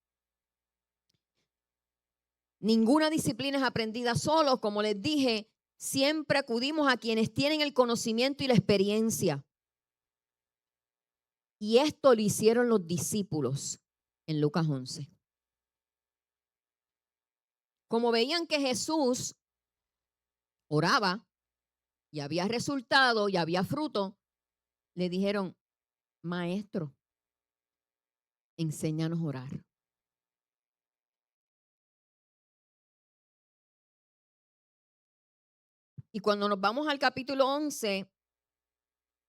Ninguna disciplina es aprendida solo, como les dije, siempre acudimos a quienes tienen el conocimiento y la experiencia. Y esto lo hicieron los discípulos en Lucas 11. Como veían que Jesús oraba y había resultado y había fruto, le dijeron, maestro, enséñanos a orar. Y cuando nos vamos al capítulo 11,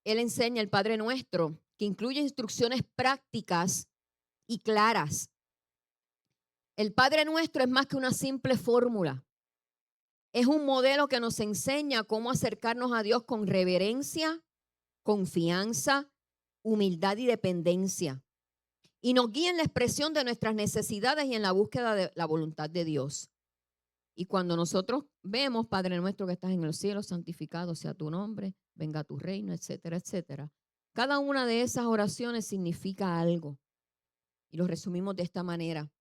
Él enseña el Padre Nuestro, que incluye instrucciones prácticas y claras. El Padre Nuestro es más que una simple fórmula. Es un modelo que nos enseña cómo acercarnos a Dios con reverencia, confianza, humildad y dependencia. Y nos guía en la expresión de nuestras necesidades y en la búsqueda de la voluntad de Dios. Y cuando nosotros vemos, Padre Nuestro que estás en el cielo, santificado sea tu nombre, venga tu reino, etcétera, etcétera. Cada una de esas oraciones significa algo. Y lo resumimos de esta manera.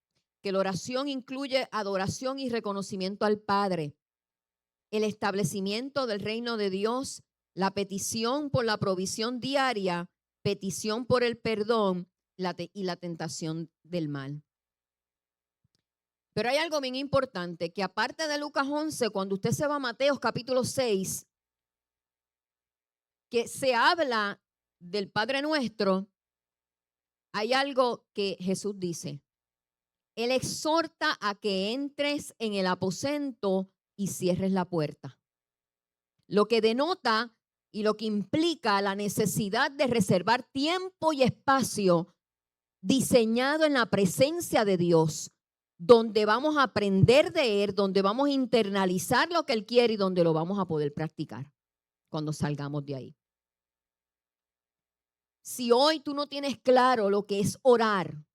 Que la oración incluye adoración y reconocimiento al Padre, el establecimiento del reino de Dios, la petición por la provisión diaria, petición por el perdón y la tentación del mal. Pero hay algo bien importante, que aparte de Lucas 11, cuando usted se va a Mateo capítulo 6, que se habla del Padre Nuestro, hay algo que Jesús dice. Él exhorta a que entres en el aposento y cierres la puerta. Lo que denota y lo que implica la necesidad de reservar tiempo y espacio diseñado en la presencia de Dios, donde vamos a aprender de Él, donde vamos a internalizar lo que Él quiere y donde lo vamos a poder practicar cuando salgamos de ahí. Si hoy tú no tienes claro lo que es orar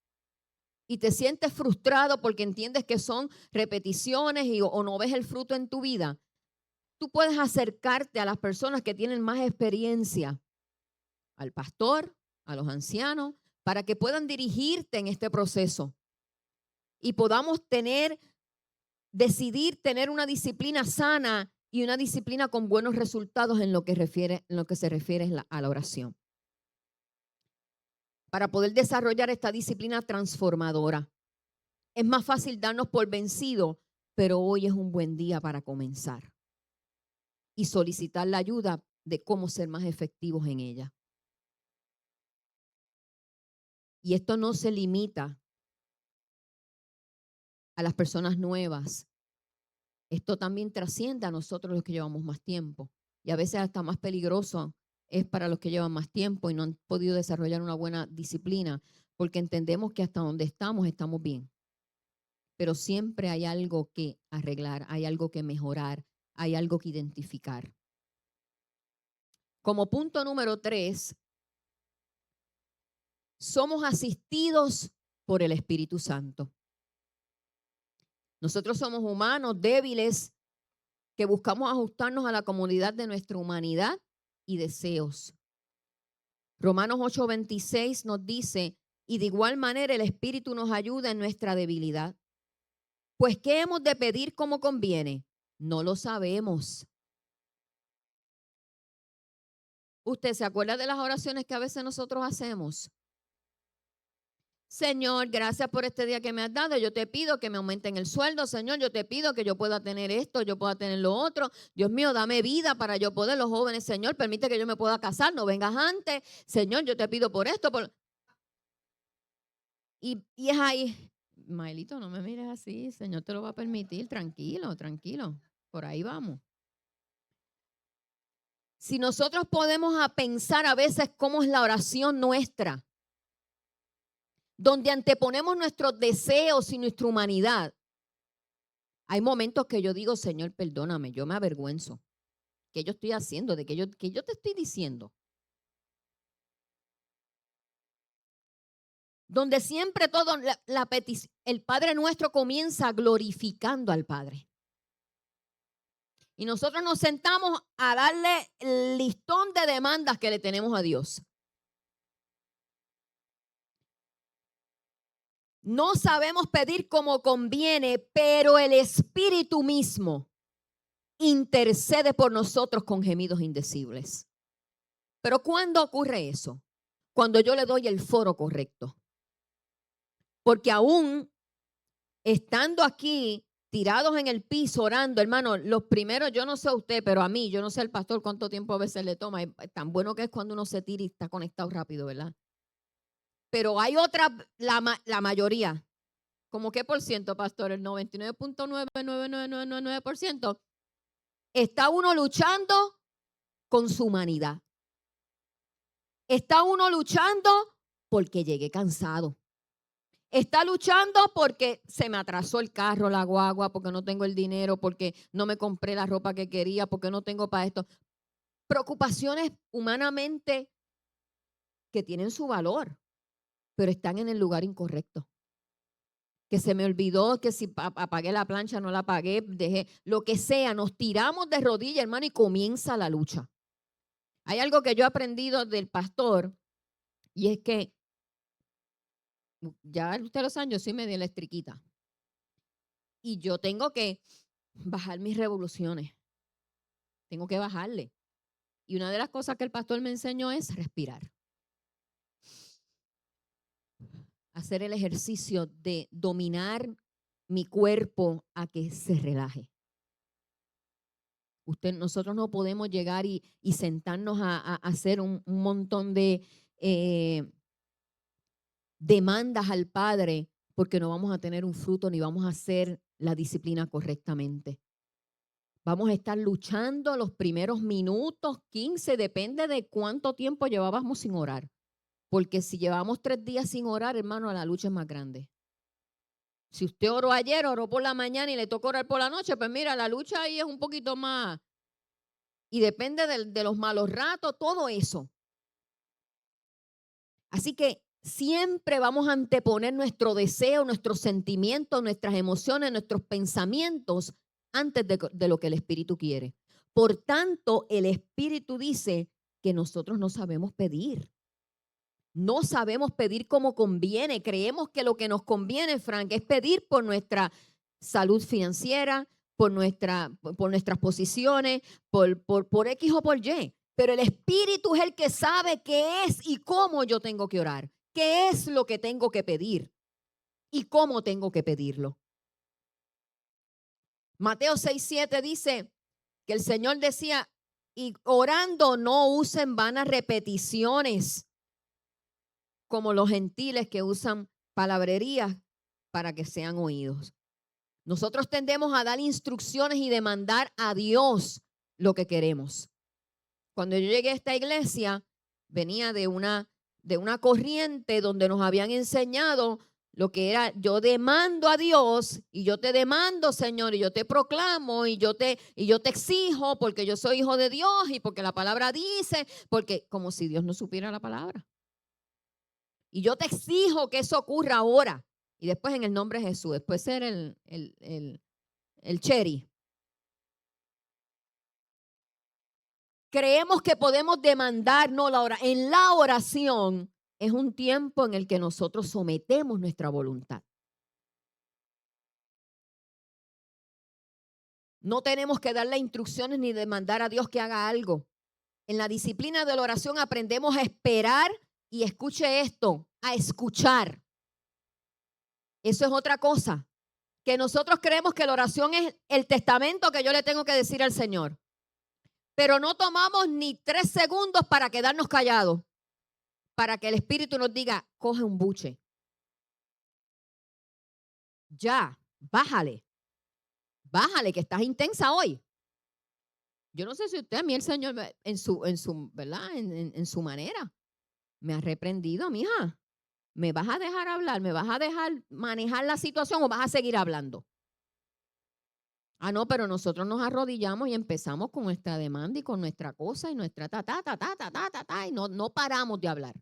y te sientes frustrado porque entiendes que son repeticiones o no ves el fruto en tu vida, tú puedes acercarte a las personas que tienen más experiencia, al pastor, a los ancianos, para que puedan dirigirte en este proceso y podamos decidir tener una disciplina sana y una disciplina con buenos resultados en lo que se refiere a la oración. Para poder desarrollar esta disciplina transformadora. Es más fácil darnos por vencido, pero hoy es un buen día para comenzar y solicitar la ayuda de cómo ser más efectivos en ella. Y esto no se limita a las personas nuevas. Esto también trasciende a nosotros los que llevamos más tiempo. Y a veces hasta más peligroso es para los que llevan más tiempo y no han podido desarrollar una buena disciplina, porque entendemos que hasta donde estamos bien. Pero siempre hay algo que arreglar, hay algo que mejorar, hay algo que identificar. Como punto número 3, somos asistidos por el Espíritu Santo. Nosotros somos humanos débiles que buscamos ajustarnos a la comodidad de nuestra humanidad y deseos. Romanos 8:26 nos dice, y de igual manera el Espíritu nos ayuda en nuestra debilidad. Pues, ¿qué hemos de pedir como conviene? No lo sabemos. ¿Usted se acuerda de las oraciones que a veces nosotros hacemos? Señor, gracias por este día que me has dado. Yo te pido que me aumenten el sueldo. Señor, yo te pido que yo pueda tener esto, yo pueda tener lo otro. Dios mío, dame vida para yo poder. Los jóvenes, Señor, permite que yo me pueda casar. No vengas antes. Señor, yo te pido por esto. Y es ahí. Maelito, no me mires así. Señor te lo va a permitir. Tranquilo, tranquilo. Por ahí vamos. Si nosotros podemos pensar a veces cómo es la oración nuestra, donde anteponemos nuestros deseos y nuestra humanidad. Hay momentos que yo digo, Señor, perdóname, yo me avergüenzo. ¿Qué yo estoy haciendo? ¿De qué yo te estoy diciendo? Donde siempre todo, el Padre nuestro comienza glorificando al Padre. Y nosotros nos sentamos a darle el listón de demandas que le tenemos a Dios. No sabemos pedir como conviene, pero el Espíritu mismo intercede por nosotros con gemidos indecibles. Pero ¿cuándo ocurre eso? Cuando yo le doy el foro correcto. Porque aún estando aquí, tirados en el piso, orando, hermano, los primeros, yo no sé a usted, pero a mí, yo no sé al pastor cuánto tiempo a veces le toma. Es tan bueno que es cuando uno se tira y está conectado rápido, ¿verdad? Pero hay otras, la mayoría. ¿Cómo qué por ciento, pastor? El 99.99999% está uno luchando con su humanidad. Está uno luchando porque llegué cansado. Está luchando porque se me atrasó el carro, la guagua, porque no tengo el dinero, porque no me compré la ropa que quería, porque no tengo para esto. Preocupaciones humanamente que tienen su valor, pero están en el lugar incorrecto. Que se me olvidó, que si apagué la plancha, no la apagué, dejé, lo que sea, nos tiramos de rodillas, hermano, y comienza la lucha. Hay algo que yo he aprendido del pastor, y es que, ya ustedes lo saben, yo soy medio electriquita. Y yo tengo que bajar mis revoluciones. Tengo que bajarle. Y una de las cosas que el pastor me enseñó es respirar. Hacer el ejercicio de dominar mi cuerpo a que se relaje. Nosotros no podemos llegar y sentarnos a hacer un montón de demandas al Padre porque no vamos a tener un fruto ni vamos a hacer la disciplina correctamente. Vamos a estar luchando los primeros minutos, 15, depende de cuánto tiempo llevábamos sin orar. Porque si llevamos 3 días sin orar, hermano, la lucha es más grande. Si usted oró ayer, oró por la mañana y le tocó orar por la noche, pues mira, la lucha ahí es un poquito más. Y depende de los malos ratos, todo eso. Así que siempre vamos a anteponer nuestro deseo, nuestros sentimientos, nuestras emociones, nuestros pensamientos antes de lo que el Espíritu quiere. Por tanto, el Espíritu dice que nosotros no sabemos pedir. No sabemos pedir como conviene. Creemos que lo que nos conviene, Frank, es pedir por nuestra salud financiera, por nuestras posiciones, por X o por Y. Pero el Espíritu es el que sabe qué es y cómo yo tengo que orar. ¿Qué es lo que tengo que pedir? ¿Y cómo tengo que pedirlo? Mateo 6:7 dice que el Señor decía, y orando no usen vanas repeticiones, como los gentiles que usan palabrerías para que sean oídos. Nosotros tendemos a dar instrucciones y demandar a Dios lo que queremos. Cuando yo llegué a esta iglesia, venía de una corriente donde nos habían enseñado lo que era: yo demando a Dios y yo te demando, Señor, y yo te proclamo y yo te exijo porque yo soy hijo de Dios y porque la palabra dice, porque como si Dios no supiera la palabra. Y yo te exijo que eso ocurra ahora. Y después en el nombre de Jesús, después ser el cherry. Creemos que podemos demandar, no la oración. En la oración es un tiempo en el que nosotros sometemos nuestra voluntad. No tenemos que darle instrucciones ni demandar a Dios que haga algo. En la disciplina de la oración aprendemos a esperar y escuche esto, a escuchar. Eso es otra cosa. Que nosotros creemos que la oración es el testamento que yo le tengo que decir al Señor. Pero no tomamos ni 3 segundos para quedarnos callados, para que el Espíritu nos diga: coge un buche. Ya, bájale, que estás intensa hoy. Yo no sé si usted, a mí el Señor, en su ¿verdad? En su manera, me ha reprendido: mija, ¿me vas a dejar hablar? ¿Me vas a dejar manejar la situación o vas a seguir hablando? Ah, no, pero nosotros nos arrodillamos y empezamos con nuestra demanda y con nuestra cosa y nuestra y no paramos de hablar.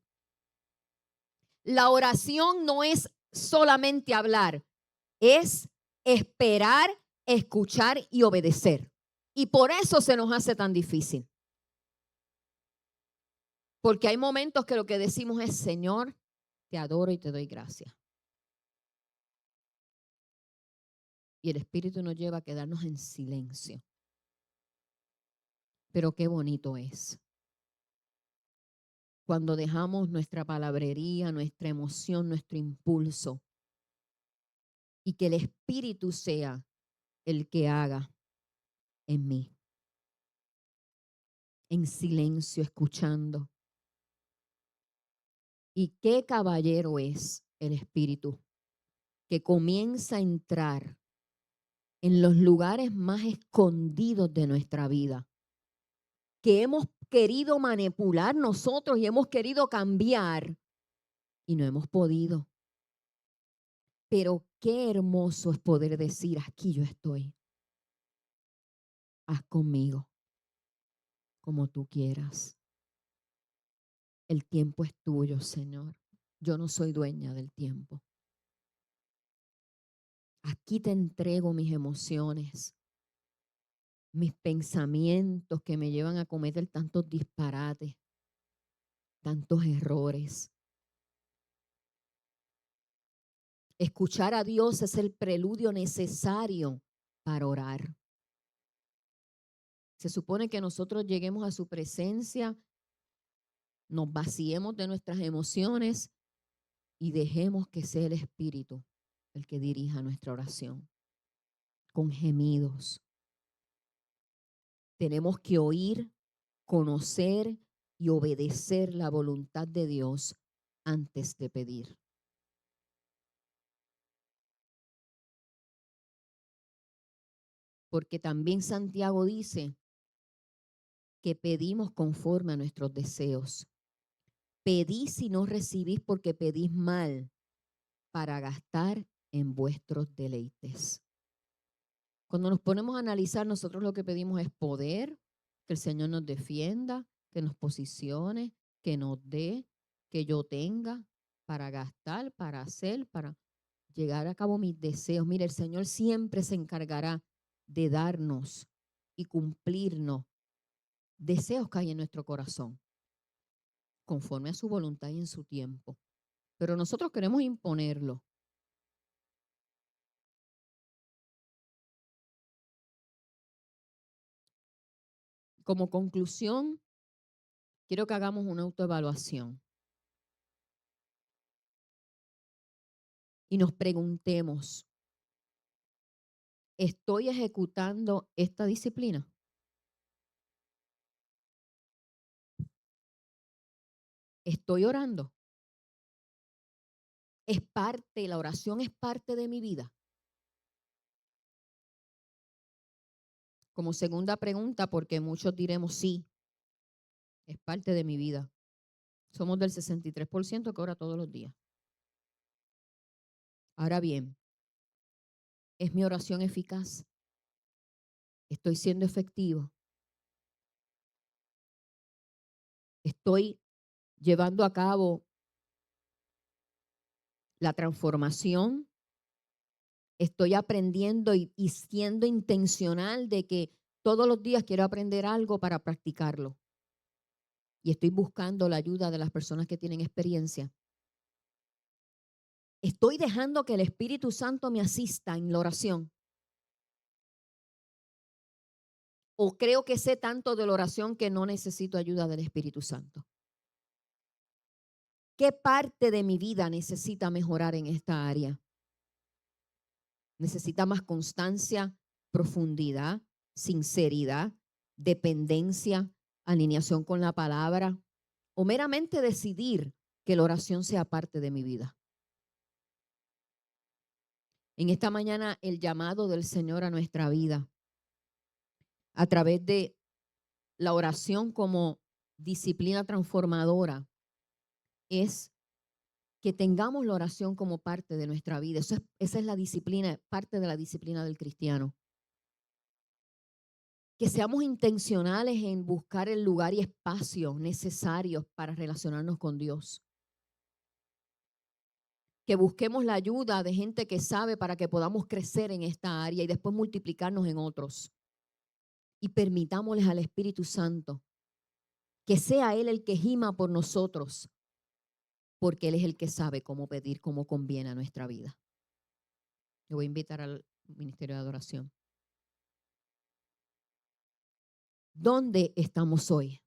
La oración no es solamente hablar, es esperar, escuchar y obedecer. Y por eso se nos hace tan difícil. Porque hay momentos que lo que decimos es: Señor, te adoro y te doy gracias. Y el Espíritu nos lleva a quedarnos en silencio. Pero qué bonito es cuando dejamos nuestra palabrería, nuestra emoción, nuestro impulso, y que el Espíritu sea el que haga en mí. En silencio, escuchando. Y qué caballero es el Espíritu, que comienza a entrar en los lugares más escondidos de nuestra vida, que hemos querido manipular nosotros y hemos querido cambiar y no hemos podido. Pero qué hermoso es poder decir: aquí yo estoy. Haz conmigo como tú quieras. El tiempo es tuyo, Señor. Yo no soy dueña del tiempo. Aquí te entrego mis emociones, mis pensamientos que me llevan a cometer tantos disparates, tantos errores. Escuchar a Dios es el preludio necesario para orar. Se supone que nosotros lleguemos a su presencia, nos vaciemos de nuestras emociones y dejemos que sea el Espíritu el que dirija nuestra oración, con gemidos. Tenemos que oír, conocer y obedecer la voluntad de Dios antes de pedir. Porque también Santiago dice que pedimos conforme a nuestros deseos. Pedís y no recibís porque pedís mal, para gastar en vuestros deleites. Cuando nos ponemos a analizar, nosotros lo que pedimos es poder, que el Señor nos defienda, que nos posicione, que nos dé, que yo tenga para gastar, para hacer, para llegar a cabo mis deseos. Mire, el Señor siempre se encargará de darnos y cumplirnos deseos que hay en nuestro corazón, conforme a su voluntad y en su tiempo. Pero nosotros queremos imponerlo. Como conclusión, quiero que hagamos una autoevaluación y nos preguntemos: ¿estoy ejecutando esta disciplina? ¿Estoy orando? ¿Es parte, la oración es parte de mi vida? como segunda pregunta, porque muchos diremos sí, es parte de mi vida. Somos del 63% que ora todos los días. Ahora bien, ¿es mi oración eficaz? ¿Estoy siendo efectivo? ¿Estoy llevando a cabo la transformación? ¿Estoy aprendiendo y siendo intencional de que todos los días quiero aprender algo para practicarlo? Y estoy buscando la ayuda de las personas que tienen experiencia. ¿Estoy dejando que el Espíritu Santo me asista en la oración? ¿O creo que sé tanto de la oración que no necesito ayuda del Espíritu Santo? ¿Qué parte de mi vida necesita mejorar en esta área? ¿Necesita más constancia, profundidad, sinceridad, dependencia, alineación con la palabra? ¿O meramente decidir que la oración sea parte de mi vida? En esta mañana, el llamado del Señor a nuestra vida, a través de la oración como disciplina transformadora, es que tengamos la oración como parte de nuestra vida. Esa es la disciplina, parte de la disciplina del cristiano. Que seamos intencionales en buscar el lugar y espacio necesarios para relacionarnos con Dios. Que busquemos la ayuda de gente que sabe para que podamos crecer en esta área y después multiplicarnos en otros. Y permitámosles al Espíritu Santo que sea Él el que gima por nosotros, porque Él es el que sabe cómo pedir, cómo conviene a nuestra vida. Le voy a invitar al ministerio de adoración. ¿Dónde estamos hoy?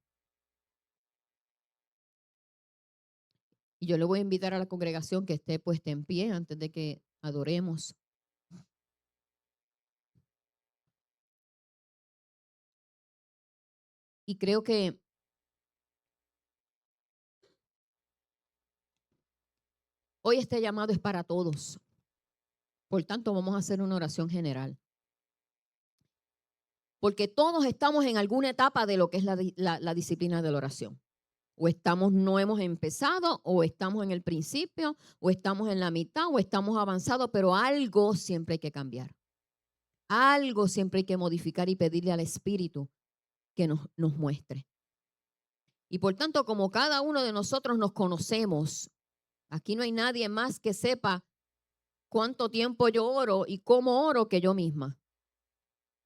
Y yo le voy a invitar a la congregación que esté puesta en pie antes de que adoremos. Y creo que hoy este llamado es para todos. Por tanto, vamos a hacer una oración general. Porque todos estamos en alguna etapa de lo que es la disciplina de la oración. O no hemos empezado, o estamos en el principio, o estamos en la mitad, o estamos avanzados, pero algo siempre hay que cambiar. Algo siempre hay que modificar y pedirle al Espíritu que nos muestre. Y por tanto, como cada uno de nosotros nos conocemos, aquí no hay nadie más que sepa cuánto tiempo yo oro y cómo oro que yo misma.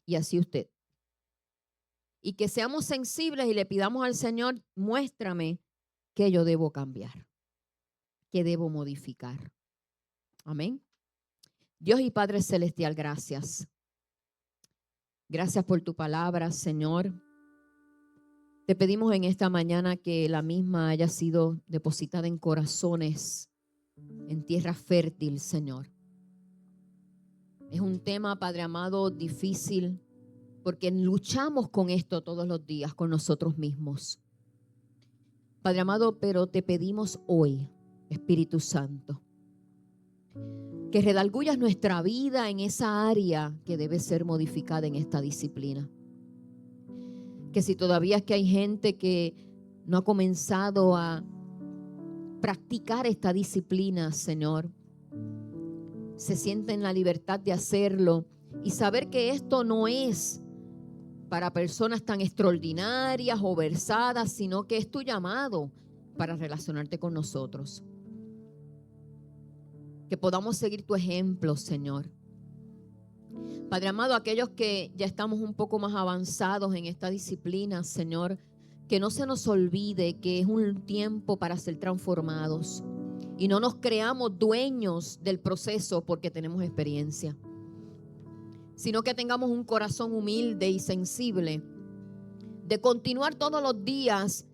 Y así usted. Y que seamos sensibles y le pidamos al Señor, muéstrame qué yo debo cambiar, qué debo modificar. Amén. Dios y Padre Celestial, gracias. Gracias por tu palabra, Señor. Te pedimos en esta mañana que la misma haya sido depositada en corazones, en tierra fértil, Señor. Es un tema, Padre amado, difícil, porque luchamos con esto todos los días, con nosotros mismos. Padre amado, pero te pedimos hoy, Espíritu Santo, que redargullas nuestra vida en esa área que debe ser modificada en esta disciplina. Que si todavía es que hay gente que no ha comenzado a practicar esta disciplina, Señor, se siente en la libertad de hacerlo y saber que esto no es para personas tan extraordinarias o versadas, sino que es tu llamado para relacionarte con nosotros. Que podamos seguir tu ejemplo, Señor. Padre amado, aquellos que ya estamos un poco más avanzados en esta disciplina, Señor, que no se nos olvide que es un tiempo para ser transformados y no nos creamos dueños del proceso porque tenemos experiencia, sino que tengamos un corazón humilde y sensible de continuar todos los días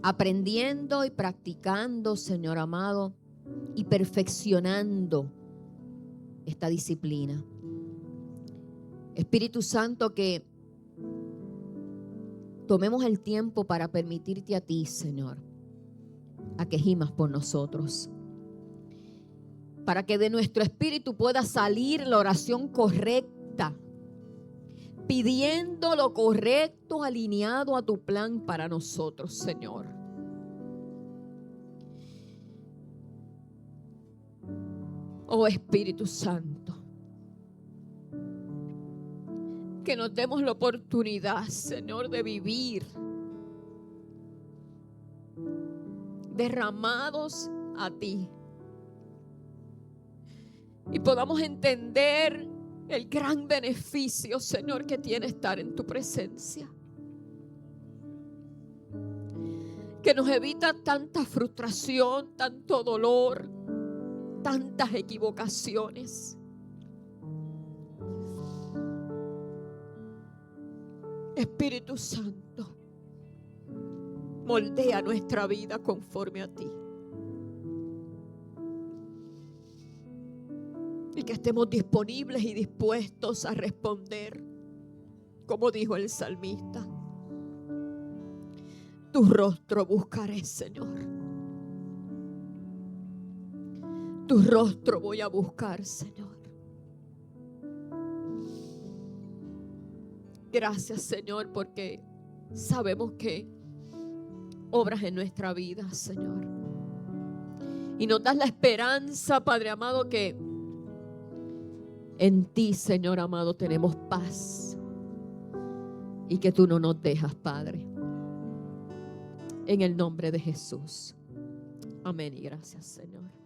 aprendiendo y practicando, Señor amado, y perfeccionando esta disciplina. Espíritu Santo, que tomemos el tiempo para permitirte a ti, Señor, a que gimas por nosotros, para que de nuestro espíritu pueda salir la oración correcta, pidiendo lo correcto, alineado a tu plan para nosotros, Señor. Oh Espíritu Santo, que nos demos la oportunidad, Señor, de vivir derramados a ti y podamos entender el gran beneficio, Señor, que tiene estar en tu presencia, que nos evita tanta frustración, tanto dolor, tantas equivocaciones. Espíritu Santo, moldea nuestra vida conforme a ti. Y que estemos disponibles y dispuestos a responder, como dijo el salmista. Tu rostro buscaré, Señor. Tu rostro voy a buscar, Señor. Gracias, Señor, porque sabemos que obras en nuestra vida, Señor. Y nos das la esperanza, Padre amado, que en ti, Señor amado, tenemos paz. Y que tú no nos dejas, Padre. En el nombre de Jesús. Amén y gracias, Señor.